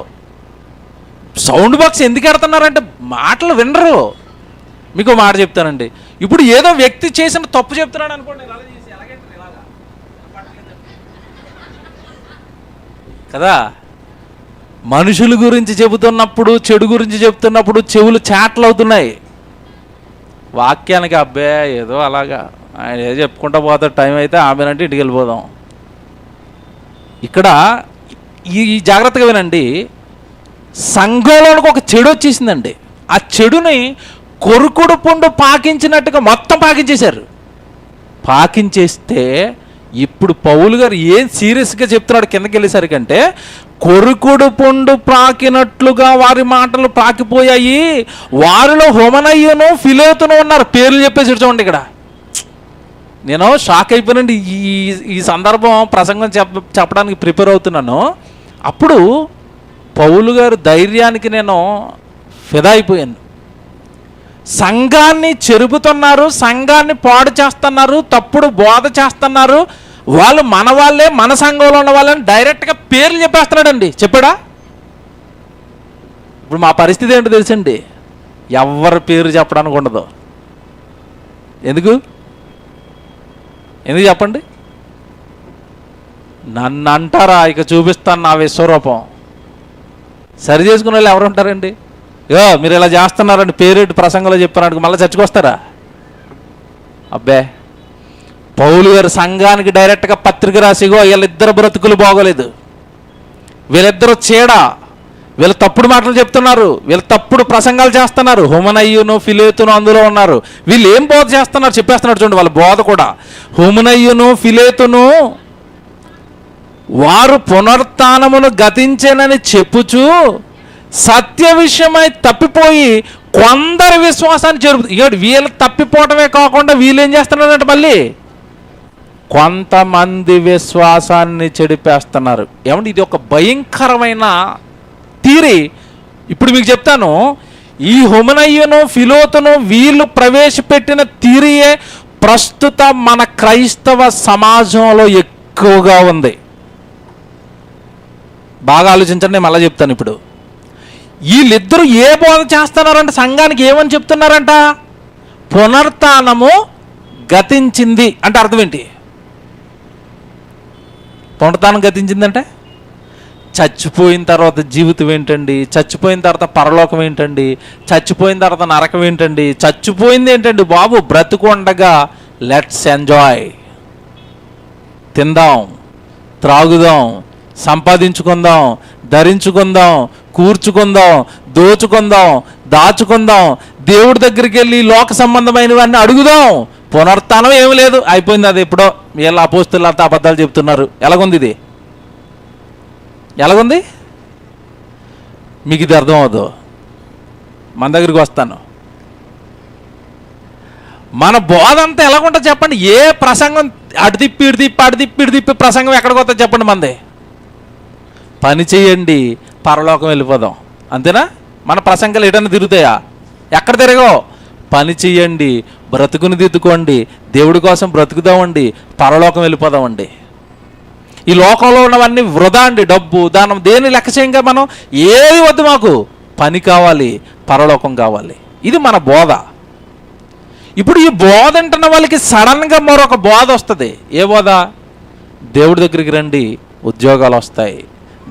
సౌండ్ బాక్స్ ఎందుకు పెడుతున్నారంటే మాటలు వినరు. మీకు మాట చెప్తానండి, ఇప్పుడు ఏదో వ్యక్తి చేసిన తప్పు చెప్తున్నాడు అనుకోండి, కదా, మనుషుల గురించి చెబుతున్నప్పుడు, చెడు గురించి చెబుతున్నప్పుడు చెవులు చాట్లు అవుతున్నాయి. వాక్యానికి అబ్బే ఏదో అలాగా ఆయన ఏదో చెప్పుకుంటూ పోతాడు, టైం అయితే ఆమెనంటే ఇంటికి వెళ్ళిపోదాం. ఇక్కడ ఈ జాగ్రత్తగా వినండి, సంఘంలోనికి ఒక చెడు వచ్చేసిందండి. ఆ చెడుని కొరుకుడు పుండు పాకించినట్టుగా మొత్తం పాకించేశారు. పాకించేస్తే ఇప్పుడు పౌలు గారు ఏం సీరియస్గా చెప్తున్నాడు కిందకి వెళ్ళేసరికంటే, కొరుకుడు పుండు పాకినట్లుగా వారి మాటలు పాకిపోయాయి, వారిలో హుమనయ్యను ఫిలేతును ఉన్నారు. పేర్లు చెప్పేసి చూడండి. ఇక్కడ నేను షాక్ అయిపోయానండి. ఈ సందర్భం ప్రసంగం చెప్పడానికి ప్రిపేర్ అవుతున్నాను. అప్పుడు పౌలు గారు ధైర్యానికి నేను ఫిదా అయిపోయాను. సంఘాన్ని చెరుపుతున్నారు, సంఘాన్ని పాడు చేస్తున్నారు, తప్పుడు బోధ చేస్తున్నారు, వాళ్ళు మన వాళ్ళే, మన సంఘంలో ఉన్న వాళ్ళని డైరెక్ట్గా పేర్లు చెప్పేస్తున్నాడండి. చెప్పాడా? ఇప్పుడు మా పరిస్థితి ఏంటో తెలుసండి, ఎవరి పేరు చెప్పడానికి ఉండదు. ఎందుకు చెప్పండి? నన్ను అంటారా? ఇక చూపిస్తాను నా విశ్వరూపం. సరి చేసుకునే వాళ్ళు ఎవరు ఉంటారండి? మీరు ఇలా చేస్తున్నారండి పేరేటు ప్రసంగంలో చెప్పినట్టు మళ్ళీ చర్చకొస్తారా? అబ్బే, పౌలు గారు సంఘానికి డైరెక్ట్గా పత్రిక రాసిగో వీళ్ళిద్దరు బ్రతుకులు బాగోలేదు, వీళ్ళిద్దరు చీడ, వీళ్ళు తప్పుడు మాటలు చెప్తున్నారు, వీళ్ళు తప్పుడు ప్రసంగాలు చేస్తున్నారు, హుమనయ్యును ఫిలేతును అందులో ఉన్నారు. వీళ్ళు ఏం బోధ చేస్తున్నారు చెప్పేస్తున్నారు చూడండి. వాళ్ళ బోధ కూడా, హుమనయ్యును ఫిలేతును వారు పునరుత్థానమును గతించేనని చెప్పుచు సత్య విషయమై తప్పిపోయి కొందరి విశ్వాసాన్ని చెరుపుతారు. వీళ్ళు తప్పిపోవటమే కాకుండా వీళ్ళు ఏం చేస్తున్నారంటే మళ్ళీ కొంతమంది విశ్వాసాన్ని చెడిపేస్తున్నారు. ఏమంటే ఇది ఒక భయంకరమైన థియరీ. ఇప్పుడు మీకు చెప్తాను, ఈ హుమనయ్యను ఫిలోతును వీళ్ళు ప్రవేశపెట్టిన థియరీయే ప్రస్తుత మన క్రైస్తవ సమాజంలో ఎక్కువగా ఉంది. బాగా ఆలోచించండి, నేను మళ్ళీ చెప్తాను. ఇప్పుడు వీళ్ళిద్దరూ ఏ బోధ చేస్తున్నారంట? సంఘానికి ఏమని చెప్తున్నారంట? పునరుత్థానము గతించింది అంటే అర్థం ఏంటి? పునరుత్థానం గతించిందంటే చచ్చిపోయిన తర్వాత జీవితం ఏంటండి? చచ్చిపోయిన తర్వాత పరలోకం ఏంటండి? చచ్చిపోయిన తర్వాత నరకం ఏంటండి? చచ్చిపోయింది ఏంటండి బాబు? బ్రతుకు ఉండగా లెట్స్ ఎంజాయ్, తిందాం, త్రాగుదాం, సంపాదించుకుందాం, ధరించుకుందాం, కూర్చుకుందాం, దోచుకుందాం, దాచుకుందాం, దేవుడి దగ్గరికి వెళ్ళి లోక సంబంధమైనవన్నీ అడుగుదాం. పునరుత్థానం ఏమి లేదు, అయిపోయింది. అది ఎప్పుడో వీళ్ళ అపోస్తులు అంతా అబద్ధాలు చెప్తున్నారు. ఎలాగుంది ఇది? ఎలాగుంది మీకు ఇది అర్థం అవ్వదు. మన దగ్గరికి వస్తాను. మన బోధ అంతా ఎలాగుంటుంది చెప్పండి? ఏ ప్రసంగం అటు తిప్పి ఇటు తిప్పి అటు తిప్పి ఇటు తిప్పి ప్రసంగం ఎక్కడికి వస్తుంది చెప్పండి? మంది పని చేయండి, పరలోకం వెళ్ళిపోదాం, అంతేనా? మన ప్రసంగాలు ఎటన్నా తిరుగుతాయా? ఎక్కడ తిరగో? పని చెయ్యండి, బ్రతుకుని దిద్దుకోండి, దేవుడి కోసం బ్రతుకుదామండి, పరలోకం వెళ్ళిపోదామండి. ఈ లోకంలో ఉన్నవన్నీ వృధా అండి. డబ్బు, దానం, దేని లెక్క చేయంగా మనం ఏది వద్దు, మాకు పని కావాలి, పరలోకం కావాలి. ఇది మన బోధ. ఇప్పుడు ఈ బోధ అంటున్న వాళ్ళకి సడన్గా మరొక బోధ వస్తుంది. ఏ బోధ? దేవుడి దగ్గరికి రండి, ఉద్యోగాలు వస్తాయి.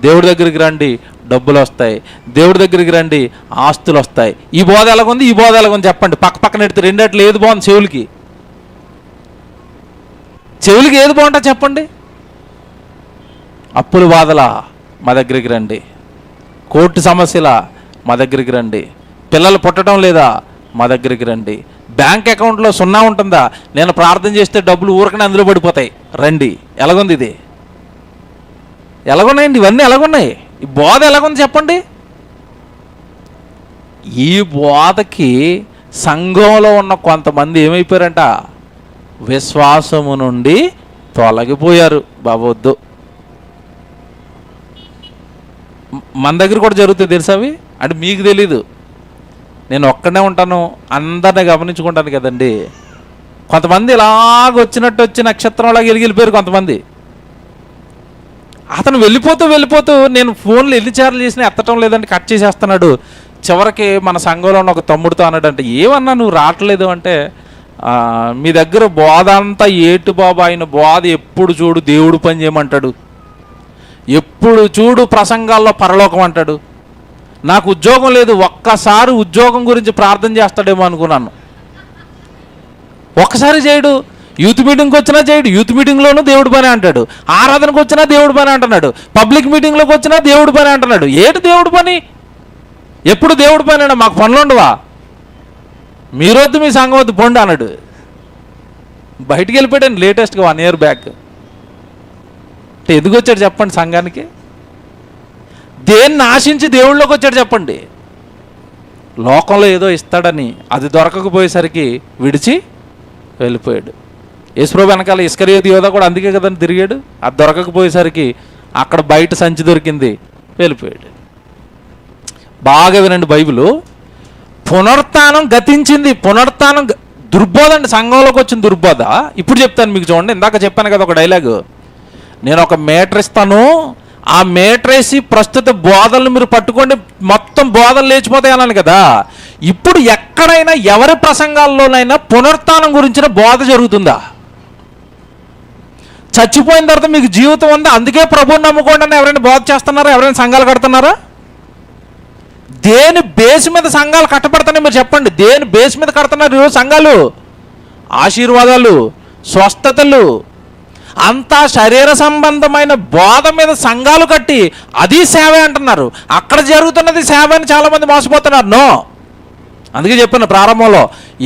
దేవుడి దగ్గరికి రండి, డబ్బులు వస్తాయి. దేవుడి దగ్గరికి రండి, ఆస్తులు వస్తాయి. ఈ బోధ ఎలాగుంది? ఈ బోధ ఎలాగుంది చెప్పండి? పక్క పక్కన ఎడితే రెండేట్లు ఏది బాగుంది? చెవులకి ఏది బాగుంటుంది చెప్పండి? అప్పుల బాధలా మా దగ్గరికి రండి, కోర్టు సమస్యలా మా దగ్గరికి రండి, పిల్లలు పుట్టడం లేదా మా దగ్గరికి రండి, బ్యాంక్ అకౌంట్లో 0 ఉంటుందా? నేను ప్రార్థన చేస్తే డబ్బులు ఊరకనే అందులో పడిపోతాయి. రండి, ఎలాగుంది ఇది? ఎలాగున్నాయండి ఇవన్నీ? ఎలాగున్నాయి? ఈ బోధ ఎలాగుంది చెప్పండి? ఈ బోధకి సంఘంలో ఉన్న కొంతమంది ఏమైపోయారంట? విశ్వాసము నుండి తొలగిపోయారు. బాబు వద్దు. మన దగ్గర కూడా జరుగుతుంది తెలుసా అవి? అంటే మీకు తెలీదు, నేను ఒక్కడే ఉంటాను, అందరినీ గమనించుకుంటాను కదండి. కొంతమంది ఇలాగ వచ్చినట్టు వచ్చి నక్షత్రంలాగా వెళ్ళిపోయారు కొంతమంది. అతను వెళ్ళిపోతూ నేను ఫోన్లు ఎన్నిసార్లు చేసినా ఎత్తటం లేదంటే కట్ చేసేస్తున్నాడు. చివరికి మన సంఘంలో ఉన్న ఒక తమ్ముడితో అన్నాడంటే, ఏమన్నా నువ్వు రావట్లేదు అంటే, మీ దగ్గర బోధ అంతా ఏటు బాబు, ఆయన బోధ ఎప్పుడు చూడు దేవుడు పని చేయమంటాడు, ఎప్పుడు చూడు ప్రసంగాల్లో పరలోకం అంటాడు, నాకు ఉద్యోగం లేదు, ఒక్కసారి ఉద్యోగం గురించి ప్రార్థన చేస్తాడేమో అనుకున్నాను. ఒక్కసారి చేయడు. యూత్ మీటింగ్కి వచ్చినా చేయడు, యూత్ మీటింగ్లోనూ దేవుడి పని అంటాడు, ఆరాధనకు వచ్చినా దేవుడి పని అంటున్నాడు, పబ్లిక్ మీటింగ్లోకి వచ్చినా దేవుడి పని అంటున్నాడు. ఏంటి దేవుడి పని? ఎప్పుడు దేవుడి పని అన్నా? మాకు పనులు ఉండవా? మీరొద్దు, మీ సంఘం వద్దు, పొండి అన్నాడు. బయటికి వెళ్ళిపోయాడు లేటెస్ట్గా 1 year బ్యాక్. అంటే ఎందుకు వచ్చాడు చెప్పండి సంఘానికి? దేన్ని ఆశించి దేవుళ్ళలోకి వచ్చాడు చెప్పండి? లోకంలో ఏదో ఇస్తాడని, అది దొరకకపోయేసరికి విడిచి వెళ్ళిపోయాడు. యేసుప్రభు వెనకాల ఇస్కరియోతు యోధా కూడా అందుకే కదని తిరిగాడు. అది దొరకకపోయేసరికి అక్కడ బయట సంచి దొరికింది, వెళ్ళిపోయాడు. బాగా వినండి బైబిలు. పునరుత్థానం గతించింది. పునరుత్థానం దుర్బోధ అండి, సంఘంలోకి వచ్చిన దుర్బోధ. ఇప్పుడు చెప్తాను మీకు, చూడండి. ఇందాక చెప్పాను కదా ఒక డైలాగు, నేను ఒక మీటర్ ఇస్తాను, ఆ మీటర్ వేసి ప్రస్తుత బోధనలు మీరు పట్టుకోండి, మొత్తం బోధనలు లేచిపోతాయి అన్నాను కదా. ఇప్పుడు ఎక్కడైనా ఎవరి ప్రసంగాల్లోనైనా పునరుత్థానం గురించిన బోధ జరుగుతుందా? చచ్చిపోయిన తర్వాత మీకు జీవితం ఉందా, అందుకే ప్రభువుని నమ్ముకోండి అని ఎవరైనా బోధ చేస్తున్నారా? ఎవరైనా సంఘాలు కడుతున్నారా? దేని బేస్ మీద సంఘాలు కట్టబడుతున్నాయి మీరు చెప్పండి? దేని బేస్ మీద కడుతున్నారు ఈరోజు సంఘాలు? ఆశీర్వాదాలు, స్వస్థతలు, అంతా శరీర సంబంధమైన బోధ మీద సంఘాలు కట్టి అది సేవే అంటున్నారు. అక్కడ జరుగుతున్నది సేవ అని చాలామంది మోసపోతున్నారు. నో, అందుకే చెప్పాను ప్రారంభంలో,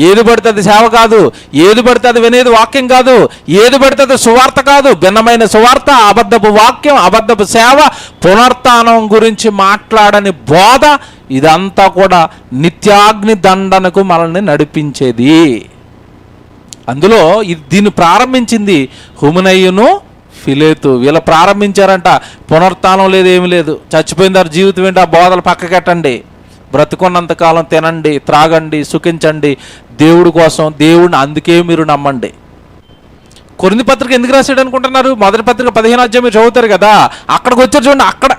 ఏది పడితే అది సేవ కాదు, ఏది పడితే అది వినేది వాక్యం కాదు, ఏది పడితే అది సువార్త కాదు. భిన్నమైన సువార్త, అబద్ధపు వాక్యం, అబద్ధపు సేవ, పునరుత్థానం గురించి మాట్లాడని బోధ, ఇదంతా కూడా నిత్యాగ్ని దండనకు మనల్ని నడిపించేది. అందులో దీన్ని ప్రారంభించింది హుమనయ్యను ఫిలేతు. వీళ్ళు ప్రారంభించారంట. పునరుత్థానం లేదు, ఏమి లేదు, చచ్చిపోయిందారు జీవితం ఏంటి, ఆ బోధలు పక్కకెట్టండి, బ్రతుకున్నంతకాలం తినండి, త్రాగండి, సుఖించండి దేవుడి కోసం. దేవుడిని అందుకే మీరు నమ్మండి. కొరింథీ పత్రిక ఎందుకు రాశాడు అనుకుంటున్నారు? మొదటి పత్రిక 15వ అధ్యాయం మీరు చదువుతారు కదా, అక్కడికి వచ్చారు చూడండి. అక్కడ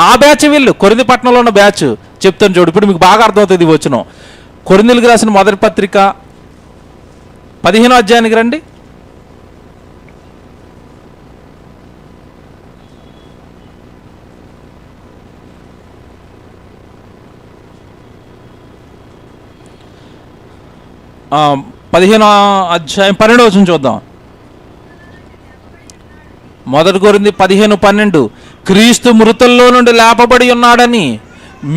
ఆ బ్యాచ్ వీళ్ళు, కొరింథీ పట్టణంలో ఉన్న బ్యాచ్. చెప్తాను చూడు, ఇప్పుడు మీకు బాగా అర్థమవుతుంది. వచ్చిన కొరింథీలకు రాసిన మొదటి పత్రిక 15వ అధ్యాయానికి రండి. ఆ 15వ అధ్యాయం 12వ వచనం చూద్దాం. మొదటి కొరింథీ 15:12 క్రీస్తు మృతుల్లో నుండి లేపబడి ఉన్నాడని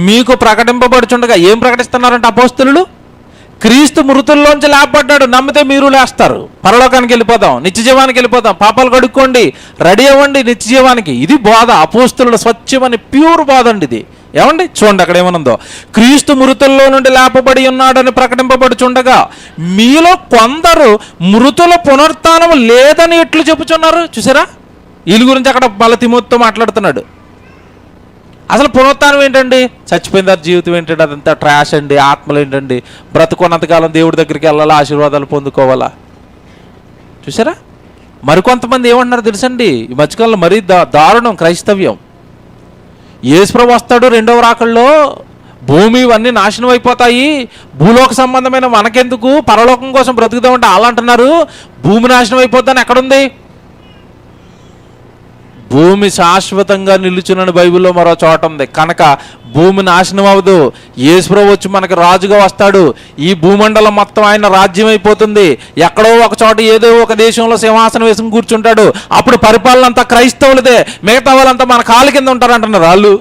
మీకు ప్రకటింపబడుచుండగా. ఏం ప్రకటిస్తున్నారంటే అపోస్తలులు? క్రీస్తు మృతుల్లోంచి లేపబడ్డాడు, నమ్మితే మీరు లేస్తారు, పరలోకానికి వెళ్ళిపోతాం, నిత్యజీవానికి వెళ్ళిపోతాం, పాపాలు కడుక్కోండి, రెడీ అవ్వండి నిత్యజీవానికి. ఇది బోధ, అపోస్తలుల స్వచ్ఛమని ప్యూర్ బోధ అండి ఇది. ఏమండి చూడండి అక్కడ ఏమనుందో, క్రీస్తు మృతుల్లో నుండి లేపబడి ఉన్నాడని ప్రకటింపబడుచుండగా మీలో కొందరు మృతుల పునరుత్థానం లేదని ఎట్లు చెప్పుచున్నారు. చూసారా, వీళ్ళ గురించి అక్కడ మళ్ళీ తిమోతితో మాట్లాడుతున్నాడు. అసలు పునరుత్థానం ఏంటండి? చచ్చిపోయిన తర్వాత జీవితం ఏంటండి? అదంతా ట్రాష్ అండి. ఆత్మలు ఏంటండి? బ్రతుకున్నంతకాలం దేవుడి దగ్గరికి వెళ్ళాలా, ఆశీర్వాదాలు పొందుకోవాలా. చూసారా, మరికొంతమంది ఏమంటున్నారు తెలుసండి ఈ మధ్యకాలంలో? మరీ దారుణం క్రైస్తవ్యం. యేసుప్రభు వస్తాడు రెండవ రాకల్లో, భూమి ఇవన్నీ నాశనం అయిపోతాయి, భూలోక సంబంధమైన మనకెందుకు, పరలోకం కోసం బ్రతుకుదామంటే వాళ్ళు అంటున్నారు భూమి నాశనం అయిపోద్దని. ఎక్కడుంది? భూమి శాశ్వతంగా నిలుచునని బైబిల్లో మరో చోట ఉంది. కనుక భూమి నాశనం అవ్వదు. యేసుప్రభు వచ్చి మనకు రాజుగా వస్తాడు. ఈ భూమండలం మొత్తం ఆయన రాజ్యం అయిపోతుంది. ఎక్కడో ఒక చోట ఏదో ఒక దేశంలో సింహాసనం వేసుకుని కూర్చుంటాడు. అప్పుడు పరిపాలన అంతా క్రైస్తవులదే, మిగతా వాళ్ళంతా మన కాలు కింద ఉంటారు అంటున్నారు వాళ్ళు.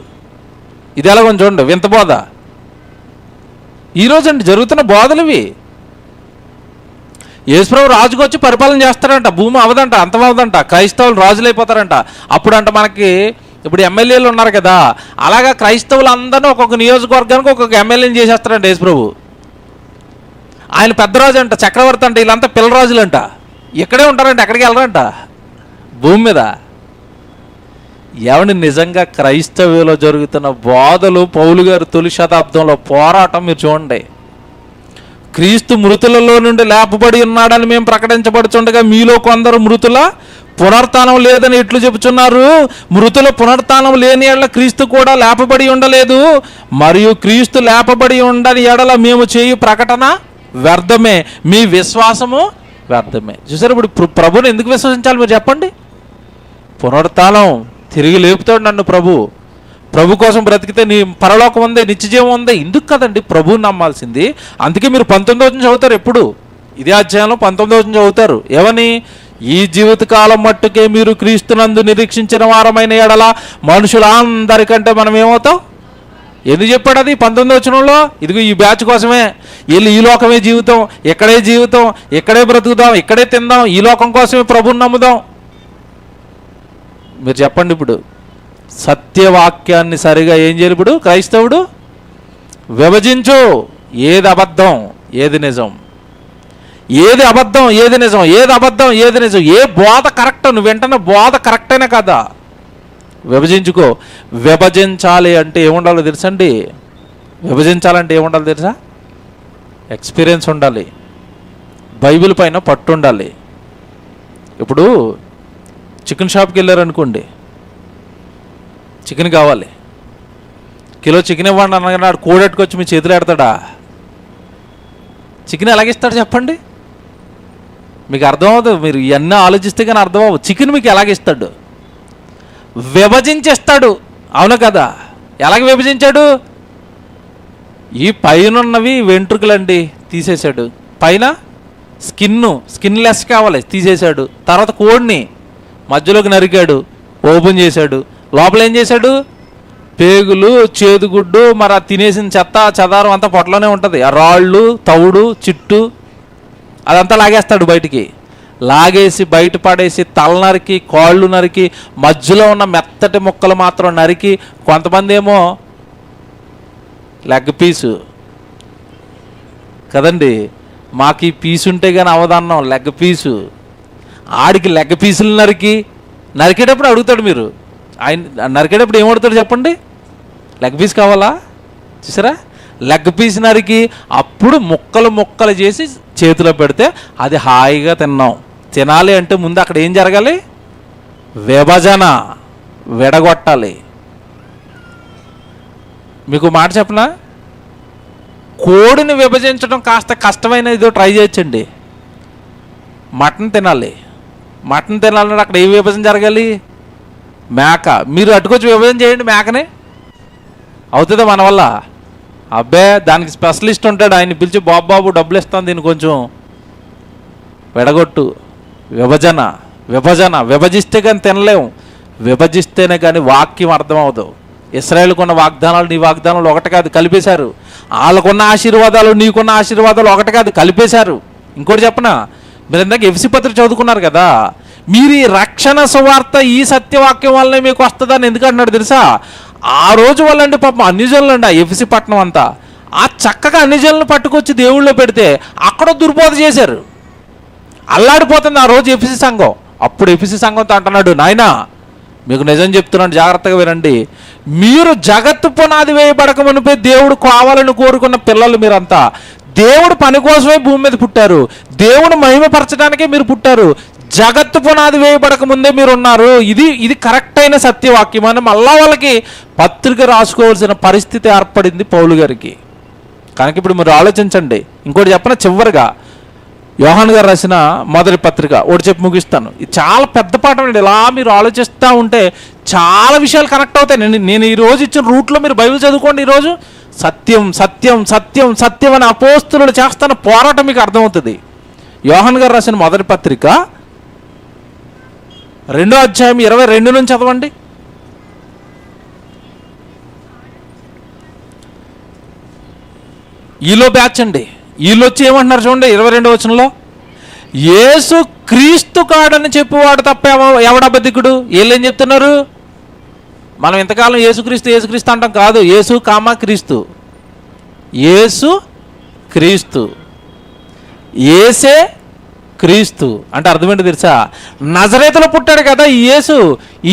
ఇది ఎలాగో చూడండి, వింత బోధ. ఈరోజు అండి జరుగుతున్న బోధలు ఇవి. యేసుప్రభు రాజుకు వచ్చి పరిపాలన చేస్తారంట, భూమి అవదంట, అంతమవదంట, క్రైస్తవులు రాజులు అయిపోతారంట. అప్పుడు అంట మనకి ఇప్పుడు ఎమ్మెల్యేలు ఉన్నారు కదా, అలాగా క్రైస్తవులు అందరూ ఒక్కొక్క నియోజకవర్గానికి ఒక్కొక్క ఎమ్మెల్యేని చేసేస్తారంట యేసుప్రభు. ఆయన పెద్దరాజు అంట, చక్రవర్తి అంట, వీళ్ళంతా పిల్లరాజులు అంట, ఇక్కడే ఉంటారంట, ఎక్కడికి వెళ్ళరంట భూమి మీద. ఏమండి, నిజంగా క్రైస్తవ్యంలో జరుగుతున్న బోధలు, పౌలు గారు తొలి శతాబ్దంలో పోరాటం మీరు చూడండి. క్రీస్తు మృతులలో నుండి లేపబడి ఉన్నాడని మేము ప్రకటించబడుతుండగా మీలో కొందరు మృతుల పునరుత్థానం లేదని ఎట్లు చెబుతున్నారు. మృతుల పునరుత్థానం లేని ఎడల క్రీస్తు కూడా లేపబడి ఉండలేదు, మరియు క్రీస్తు లేపబడి ఉండని ఎడల మేము చేయు ప్రకటన వ్యర్థమే, మీ విశ్వాసము వ్యర్థమే. చూసారు, ఇప్పుడు ప్రభుని ఎందుకు విశ్వసించాలి మీరు చెప్పండి? పునరుత్థానం, తిరిగి లేపుతాడు నన్ను ప్రభు కోసం బ్రతికితే నీ పరలోకం ఉంది, నిత్యజీవం ఉంది. ఎందుకు కదండి ప్రభువుని నమ్మాల్సింది? అందుకే మీరు 19వ వచనం చదువుతారు, ఎప్పుడు ఇదే అధ్యాయంలో 19వ వచనం చదువుతారు. ఏమని? ఈ జీవితకాలం మట్టుకే మీరు క్రీస్తునందు నిరీక్షించిన వారమైన ఎడల మనుషులందరికంటే మనం ఏమవుతాం? ఎందుకు చెప్పాడు అది 19వ వచనంలో? ఇదిగో ఈ బ్యాచ్ కోసమే. వీళ్ళు ఈ లోకమే జీవితం, ఇక్కడే జీవితం, ఇక్కడే బ్రతుకుదాం, ఇక్కడే తిందాం, ఈ లోకం కోసమే ప్రభువుని నమ్ముదాం. మీరు చెప్పండి, ఇప్పుడు సత్యవాక్యాన్ని సరిగా ఏం చేయాలి? ఇప్పుడు క్రైస్తవుడు విభజించు, ఏది అబద్ధం ఏది నిజం, ఏది అబద్ధం ఏది నిజం, ఏది అబద్ధం ఏది నిజం, ఏ బోధ కరెక్ట్, నువ్వు వెంటనే బోధ కరెక్ట్ అయినా కదా, విభజించుకో. విభజించాలి అంటే ఏముండాలో తెలుసండి? విభజించాలంటే ఏముండాలి తెలుసా? ఎక్స్పీరియన్స్ ఉండాలి, బైబిల్ పైన పట్టు ఉండాలి. ఇప్పుడు చికెన్ షాప్కి వెళ్ళారనుకోండి, చికెన్ కావాలి, కిలో చికెన్ ఇవ్వండి అనగానే కోడెట్టుకొచ్చి మీ చేతిలో పెడతాడా? చికెన్ ఎలాగిస్తాడు చెప్పండి? మీకు అర్థమవుతుంది, మీరు ఇవన్నీ ఆలోచిస్తే కానీ అర్థమవు. చికెన్ మీకు ఎలాగిస్తాడు? విభజించేస్తాడు, అవును కదా? ఎలాగ విభజించాడు? ఈ పైనున్నవి వెంట్రుకలండి తీసేశాడు, పైన స్కిన్ లెస్ కావాలి తీసేశాడు, తర్వాత కోడిని మధ్యలోకి నరికాడు, ఓపెన్ చేశాడు, లోపల ఏం చేశాడు? పేగులు, చేదుగుడ్డు, మరి తినేసిన చెత్త చెదారం అంతా పొట్టలోనే ఉంటుంది. ఆ రాళ్ళు, తవుడు, చిట్టు అదంతా లాగేస్తాడు బయటికి. లాగేసి బయట పడేసి తల నరికి, కాళ్ళు నరికి, మధ్యలో ఉన్న మెత్తటి ముక్కలు మాత్రం నరికి, కొంతమంది ఏమో లెగ్ పీసు కదండి, మాకు ఈ పీసు ఉంటే కానీ అవదన్నాం, లెగ్ పీసు. ఆడికి లెగ్ పీసులు నరికేటప్పుడు అడుగుతాడు, మీరు ఆయన నరికేటప్పుడు ఏం అడుగుతాడు చెప్పండి? లెగ్ పీస్ కావాలా? చూసారా, లెగ్ పీస్ నరికి అప్పుడు ముక్కలు చేసి చేతిలో పెడితే అది హాయిగా తినాలి అంటే ముందు అక్కడ ఏం జరగాలి? విభజన, విడగొట్టాలి. మీకు మాట చెప్పనా, కోడిని విభజించడం కాస్త కష్టమైన ఇదో ట్రై చేయొచ్చండి. మటన్ తినాలంటే అక్కడ ఏ విభజన జరగాలి? మేక. మీరు అటుకొచ్చి విభజన చేయండి మేకని, అవుతుందా మన వల్ల? అబ్బే, దానికి స్పెషలిస్ట్ ఉంటాడు, ఆయన పిలిచి బాబు డబ్బులు ఇస్తాను, దీన్ని కొంచెం విడగొట్టు. విభజన విభజిస్తే కానీ తినలేము, విభజిస్తేనే కానీ వాక్యం అర్థమవుదు. ఇశ్రాయేలుకున్న ఉన్న వాగ్దానాలు నీ వాగ్దానాలు ఒకటి కాదు, కలిపేశారు. వాళ్ళకున్న ఆశీర్వాదాలు నీకున్న ఆశీర్వాదాలు ఒకటి కాదు, కలిపేశారు. ఇంకోటి చెప్పనా, మీరు ఇందాక ఎఫ్సి పత్రిక చదువుకున్నారు కదా, మీరు ఈ రక్షణ సువార్త ఈ సత్యవాక్యం వల్లనే మీకు వస్తుందని ఎందుకంటున్నాడు తెలుసా? ఆ రోజు వాళ్ళండి పాపం అన్యజనులు అండి, ఆ ఎఫ్సి పట్టణం అంతా ఆ చక్కగా అన్యజనులను పట్టుకొచ్చి దేవుళ్ళో పెడితే అక్కడ దుర్బోధ చేశారు. అల్లాడిపోతుంది ఆ రోజు ఎఫ్సి సంఘం. అప్పుడు ఎఫ్సి సంఘంతో అంటున్నాడు, నాయనా మీకు నిజం చెప్తున్నాను, జాగ్రత్తగా వినండి, మీరు జగత్తు పునాది వేయబడక మునిపే దేవుడు కావాలని కోరుకున్న పిల్లలు మీరంతా. దేవుడు పని కోసమే భూమి మీద పుట్టారు, దేవుడు మహిమపరచడానికే మీరు పుట్టారు. జగత్తు పునాది వేయబడక ముందే మీరు ఉన్నారు. ఇది కరెక్ట్ అయిన సత్యవాక్యం అని మళ్ళా వాళ్ళకి పత్రిక రాసుకోవాల్సిన పరిస్థితి ఏర్పడింది పౌలు గారికి. కనుక ఇప్పుడు మీరు ఆలోచించండి. ఇంకోటి చెప్పిన చివరిగా యోహాను గారు రాసిన మొదటి పత్రిక ఒకటి చెప్పి ముగిస్తాను. ఇది చాలా పెద్ద పాఠం అండి. ఇలా మీరు ఆలోచిస్తూ ఉంటే చాలా విషయాలు కనెక్ట్ అవుతాయి. నేను ఈరోజు ఇచ్చిన రూట్లో మీరు బైబిల్ చదువుకోండి. ఈరోజు సత్యం సత్యం సత్యం సత్యం అని అపోస్తులు చేస్తున్న పోరాటం మీకు అర్థమవుతుంది. యోహాను గారు రాసిన మొదటి పత్రిక 2వ అధ్యాయం 22 నుంచి చదవండి. ఈలో బ్యాచ్ అండి. వీళ్ళు వచ్చి ఏమంటున్నారు చూడండి 22వ వచనంలో, యేసు క్రీస్తు కాడని చెప్పువాడు తప్ప ఎవడబద్ధికుడు? వీళ్ళేం చెప్తున్నారు? మనం ఇంతకాలం యేసుక్రీస్తు యేసుక్రీస్తు అంటాం కాదు, యేసు కామ క్రీస్తు, యేసు క్రీస్తు, యేసే క్రీస్తు. అంటే అర్థమేంటి తెలుసా? నజరేతులో పుట్టాడు కదా ఈ యేసు.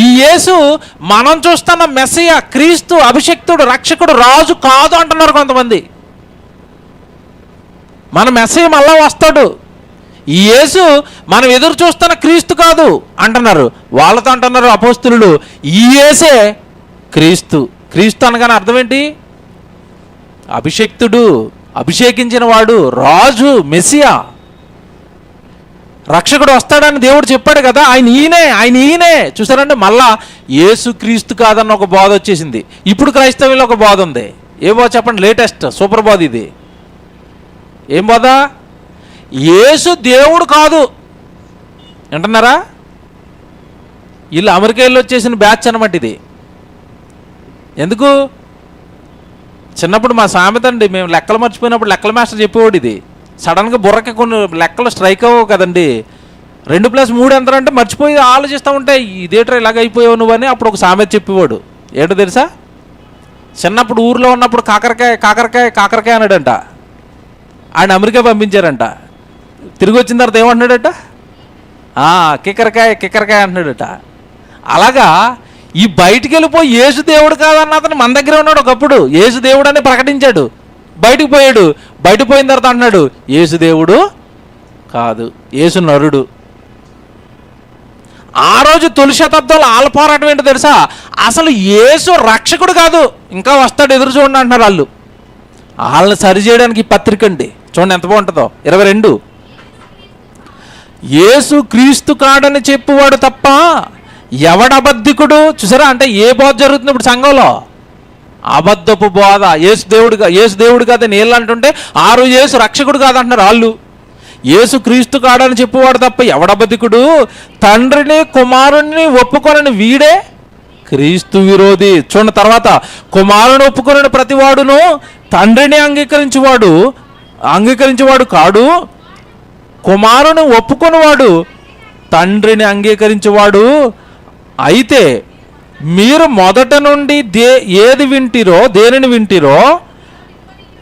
ఈ యేసు మనం చూస్తున్న మెస్సయ్య, క్రీస్తు, అభిషక్తుడు, రక్షకుడు, రాజు కాదు అంటున్నారు కొంతమంది. మన మెస్సయ్య మళ్ళా వస్తాడు. ఈ యేసు మనం ఎదురు చూస్తున్న క్రీస్తు కాదు అంటున్నారు. వాళ్ళతో అంటున్నారు అపోస్తులు, ఈ యేసే క్రీస్తు. క్రీస్తు అనగానే అర్థం ఏంటి? అభిషక్తుడు, అభిషేకించిన వాడు, రాజు, మెస్సియా, రక్షకుడు వస్తాడని దేవుడు చెప్పాడు కదా. ఆయన ఈయనే చూసారంటే మళ్ళా యేసు క్రీస్తు కాదన్న ఒక బోధ వచ్చేసింది. ఇప్పుడు క్రైస్తవుల్లో ఒక బోధ ఉంది. ఏ బోధ చెప్పండి? లేటెస్ట్ సూపర్ బోధ ఇది. ఏం బోధ? యేసు దేవుడు కాదు అంటున్నారా? వీళ్ళు అమెరికా వెళ్ళి వచ్చేసిన బ్యాచ్ అనమాట ఇది. ఎందుకు? చిన్నప్పుడు మా సామెత అండి, మేము లెక్కలు మర్చిపోయినప్పుడు లెక్కల మాస్టర్ చెప్పేవాడు ఇది. సడన్గా బుర్రకి కొన్ని లెక్కలు స్ట్రైక్ అవ్వవు కదండి. 2+3 ఎంత అంటే మర్చిపోయి ఆలోచిస్తూ ఉంటే ఇదేట్రా ఇలాగ అయిపోయావు నువ్వు అని అప్పుడు ఒక సామెత చెప్పేవాడు. ఏంటో తెలుసా? చిన్నప్పుడు ఊర్లో ఉన్నప్పుడు కాకరకాయ కాకరకాయ కాకరకాయ అన్నాడంట. ఆయన అమెరికా పంపించారంట. తిరిగి వచ్చిన తర్వాత ఏమంటున్నాడట? కిక్కరకాయ కిక్కరకాయ అంటున్నాడట. అలాగా ఈ బయటికి వెళ్ళిపోయి యేసు దేవుడు కాదన్న అతను మన దగ్గర ఉన్నాడు. ఒకప్పుడు యేసు దేవుడు అని ప్రకటించాడు, బయటకు పోయాడు. బయట పోయిన తర్వాత అంటున్నాడు యేసు దేవుడు కాదు, యేసు నరుడు. ఆ రోజు తొలి శతాబ్దంలో వాళ్ళ పోరాటం ఏంటో తెలుసా? అసలు యేసు రక్షకుడు కాదు, ఇంకా వస్తాడు ఎదురు చూడండి అంటున్నారు వాళ్ళు. వాళ్ళని సరిచేయడానికి పత్రిక అండి, చూడండి ఎంత బాగుంటుందో. 22 యేసు క్రీస్తు కాడని చెప్పువాడు తప్ప ఎవడబద్ధికుడు? చూసారా? అంటే ఏ బోధ జరుగుతుంది ఇప్పుడు సంఘంలో? అబద్ధపు బోధ. యేసు దేవుడు కాదని వీళ్ళు అంటుంటే ఆరు యేసు రక్షకుడు కాదంటున్నారు వాళ్ళు. యేసు క్రీస్తు కాడని చెప్పువాడు తప్ప ఎవడబద్ధికుడు? తండ్రిని కుమారుణ్ణి ఒప్పుకొనని వీడే క్రీస్తు విరోధి. చూడండి తర్వాత, కుమారుని ఒప్పుకొనని ప్రతివాడును తండ్రిని అంగీకరించేవాడు కాడు, కుమారుని ఒప్పుకొనివాడు తండ్రిని అంగీకరించేవాడు. అయితే మీరు మొదట నుండి దేనిని వింటిరో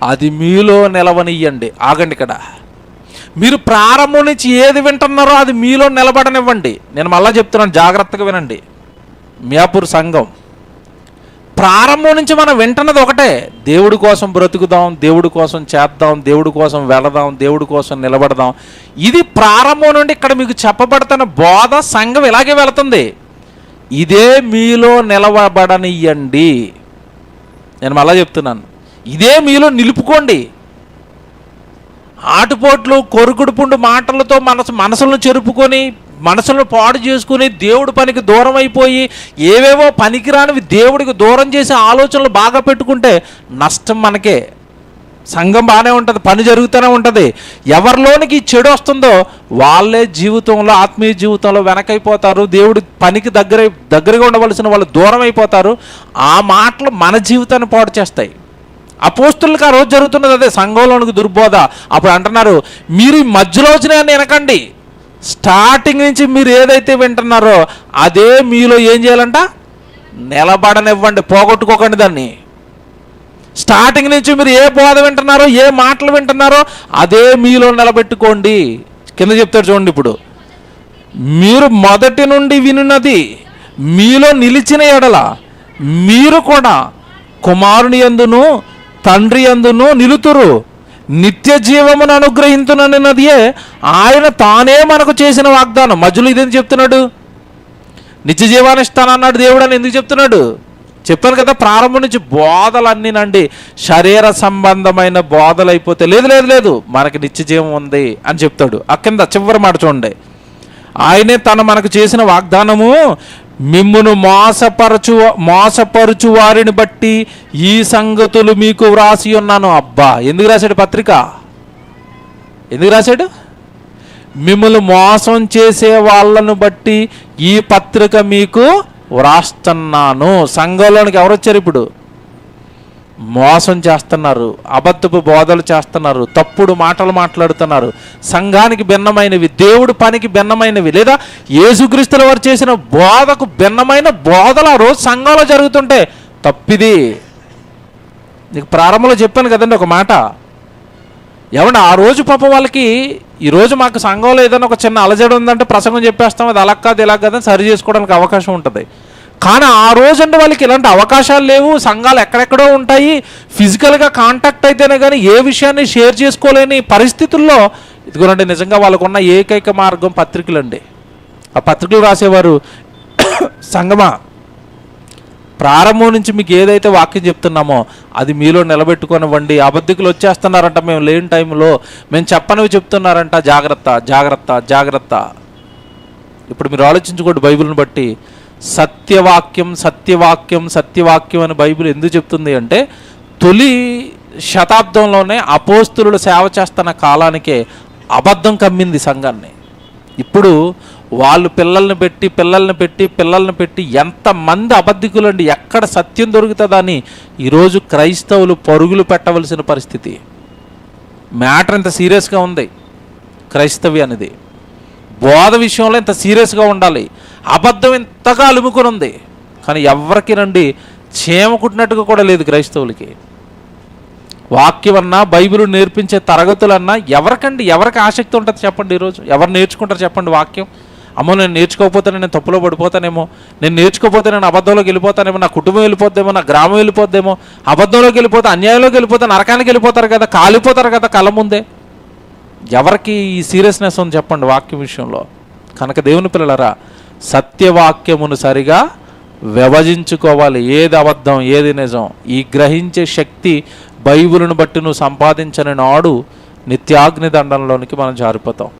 అది మీలో నిలవనియ్యండి. ఆగండి, ఇక్కడ మీరు ప్రారంభం నుంచి ఏది వింటున్నారో అది మీలో నిలబడనివ్వండి. నేను మళ్ళా చెప్తున్నాను, జాగ్రత్తగా వినండి. మియాపూర్ సంఘం ప్రారంభం నుంచి మనం వింటున్నది ఒకటే, దేవుడి కోసం బ్రతుకుదాం, దేవుడి కోసం చేద్దాం, దేవుడి కోసం వెళదాం, దేవుడి కోసం నిలబడదాం. ఇది ప్రారంభం నుండి ఇక్కడ మీకు చెప్పబడుతున్న బోధ. సంఘం ఇలాగే వెళుతుంది. ఇదే మీలో నిలవబడనియ్యండి. నేను మళ్ళా చెప్తున్నాను, ఇదే మీలో నిలుపుకోండి. ఆటుపోట్లు, కొరుకుడు పుండు మాటలతో మనసులను చెరుపుకొని, మనసులను పాడు చేసుకుని, దేవుడి పనికి దూరం అయిపోయి ఏవేవో పనికిరానివి దేవుడికి దూరం చేసే ఆలోచనలు బాగా పెట్టుకుంటే నష్టం మనకే. సంఘం బాగానే ఉంటుంది, పని జరుగుతూనే ఉంటుంది. ఎవరిలోనికి చెడు వస్తుందో వాళ్ళే జీవితంలో, ఆత్మీయ జీవితంలో వెనకైపోతారు. దేవుడి పనికి దగ్గరగా ఉండవలసిన వాళ్ళు దూరం అయిపోతారు. ఆ మాటలు మన జీవితాన్ని పాడు చేస్తాయి. అపోస్తులకు ఆ రోజు జరుగుతున్నది అదే, సంఘంలోనికి దుర్బోధ. అప్పుడు అంటున్నారు, మీరు ఈ మధ్యలో వచ్చినాయని వినకండి, స్టార్టింగ్ నుంచి మీరు ఏదైతే వింటున్నారో అదే మీలో ఏం చేయాలంట? నిలబడనివ్వండి, పోగొట్టుకోకండి దాన్ని. స్టార్టింగ్ నుంచి మీరు ఏ బోధ వింటున్నారో, ఏ మాటలు వింటున్నారో అదే మీలో నిలబెట్టుకోండి. కింద చెప్తాడు చూడండి, ఇప్పుడు మీరు మొదటి నుండి వినున్నది మీలో నిలిచిన ఎడల మీరు కూడా కుమారుని యందును తండ్రి యందును నిలుతురు, నిత్య జీవమును అనుగ్రహించునన్నదియే ఆయన తానే మనకు చేసిన వాగ్దానం. మధ్యలో ఇదేం చెప్తున్నాడు? నిత్య జీవాన్ని ఇస్తానన్నాడు దేవుడు అని ఎందుకు చెప్తున్నాడు? చెప్పాను కదా, ప్రారంభం నుంచి బోధలన్నీనండి శరీర సంబంధమైన బోధలు అయిపోతే లేదు మనకి నిత్య జీవం ఉంది అని చెప్తాడు. ఆ కింద చివరి మాట చూడండి, ఆయనే మనకు చేసిన వాగ్దానము, మిమ్మును మోసపరుచు వారిని బట్టి ఈ సంగతులు మీకు వ్రాసి ఉన్నాను. అబ్బా, ఎందుకు రాశాడు పత్రిక? ఎందుకు రాశాడు? మిమ్మల్ని మోసం చేసే వాళ్ళను బట్టి ఈ పత్రిక మీకు వ్రాస్తున్నాను. సంఘంలోనికి ఎవరు వచ్చారు ఇప్పుడు? మోసం చేస్తున్నారు, అబద్ధపు బోధలు చేస్తున్నారు, తప్పుడు మాటలు మాట్లాడుతున్నారు, సంఘానికి భిన్నమైనవి, దేవుడి పనికి భిన్నమైనవి, లేదా యేసుక్రీస్తుల వారు చేసిన బోధకు భిన్నమైన బోధలు ఆ రోజు సంఘంలో జరుగుతుంటే తప్పిది. నీకు ప్రారంభంలో చెప్పాను కదండి ఒక మాట, ఏమంటే ఆ రోజు పాపం వాళ్ళకి, ఈరోజు మాకు సంఘంలో ఏదైనా ఒక చిన్న అలజడి ఉందంటే ప్రసంగం చెప్పేస్తాం, అది అలా కాదు ఇలా కాదని సరి చేసుకోవడానికి అవకాశం ఉంటుంది. కానీ ఆ రోజు అంటే వాళ్ళకి ఇలాంటి అవకాశాలు లేవు, సంఘాలు ఎక్కడెక్కడో ఉంటాయి, ఫిజికల్గా కాంటాక్ట్ అయితేనే కానీ ఏ విషయాన్ని షేర్ చేసుకోలేని పరిస్థితుల్లో ఇదిగోనండి నిజంగా వాళ్ళకున్న ఏకైక మార్గం పత్రికలండి. ఆ పత్రికలు రాసేవారు, సంగమా ప్రారంభం నుంచి మీకు ఏదైతే వాక్యం చెప్తున్నామో అది మీలో నిలబెట్టుకొనివ్వండి. అబద్ధికులు వచ్చేస్తున్నారంట మేము లేని టైంలో, మేము చెప్పనివి చెప్తున్నారంట, జాగ్రత్త జాగ్రత్త జాగ్రత్త. ఇప్పుడు మీరు ఆలోచించుకోండి, బైబిల్ని బట్టి సత్యవాక్యం సత్యవాక్యం సత్యవాక్యం అని బైబిల్ ఎందుకు చెప్తుంది అంటే, తొలి శతాబ్దంలోనే అపోస్తులు సేవ చేస్తున్న కాలానికే అబద్ధం కమ్మింది సంఘాన్ని. ఇప్పుడు వాళ్ళు పిల్లల్ని పెట్టి ఎంతమంది అబద్ధికులండి, ఎక్కడ సత్యం దొరుకుతుందని ఈరోజు క్రైస్తవులు పరుగులు పెట్టవలసిన పరిస్థితి. మ్యాటర్ ఇంత సీరియస్గా ఉంది క్రైస్తవి అనేది, బోధ విషయంలో ఇంత సీరియస్గా ఉండాలి, అబద్ధం ఇంతగా అలుముకొని ఉంది. కానీ ఎవరికి రండి చీమ కుట్టినట్టుగా కూడా లేదు క్రైస్తవులకి. వాక్యం అన్నా, బైబిల్ నేర్పించే తరగతులన్నా ఎవరికి ఆసక్తి ఉంటుంది చెప్పండి? ఈరోజు ఎవరు నేర్చుకుంటారు చెప్పండి వాక్యం? అమ్మో నేను నేర్చుకోకపోతే నేను తప్పులో పడిపోతానేమో, నేను నేర్చుకోకపోతే నేను అబద్ధంలోకి వెళ్ళిపోతానేమో, నా కుటుంబం వెళ్ళిపోద్దేమో, నా గ్రామం వెళ్ళిపోద్దేమో, అబద్ధంలోకి వెళ్ళిపోతే, అన్యాయంలోకి వెళ్ళిపోతే, నరకానికి వెళ్ళిపోతారు కదా, కాలిపోతారు కదా కళ్ళ ముందే. ఎవరికి ఈ సీరియస్నెస్ ఉంది చెప్పండి వాక్యం విషయంలో? కనుక దేవుని పిల్లలారా, సత్యవాక్యమును సరిగా విభజించుకోవాలి, ఏది అబద్ధం ఏది నిజం. ఈ గ్రహించే శక్తి బైబిలును బట్టి నువ్వు సంపాదించని నాడు నిత్యాగ్ని దండంలోనికి మనం జారిపోతాం.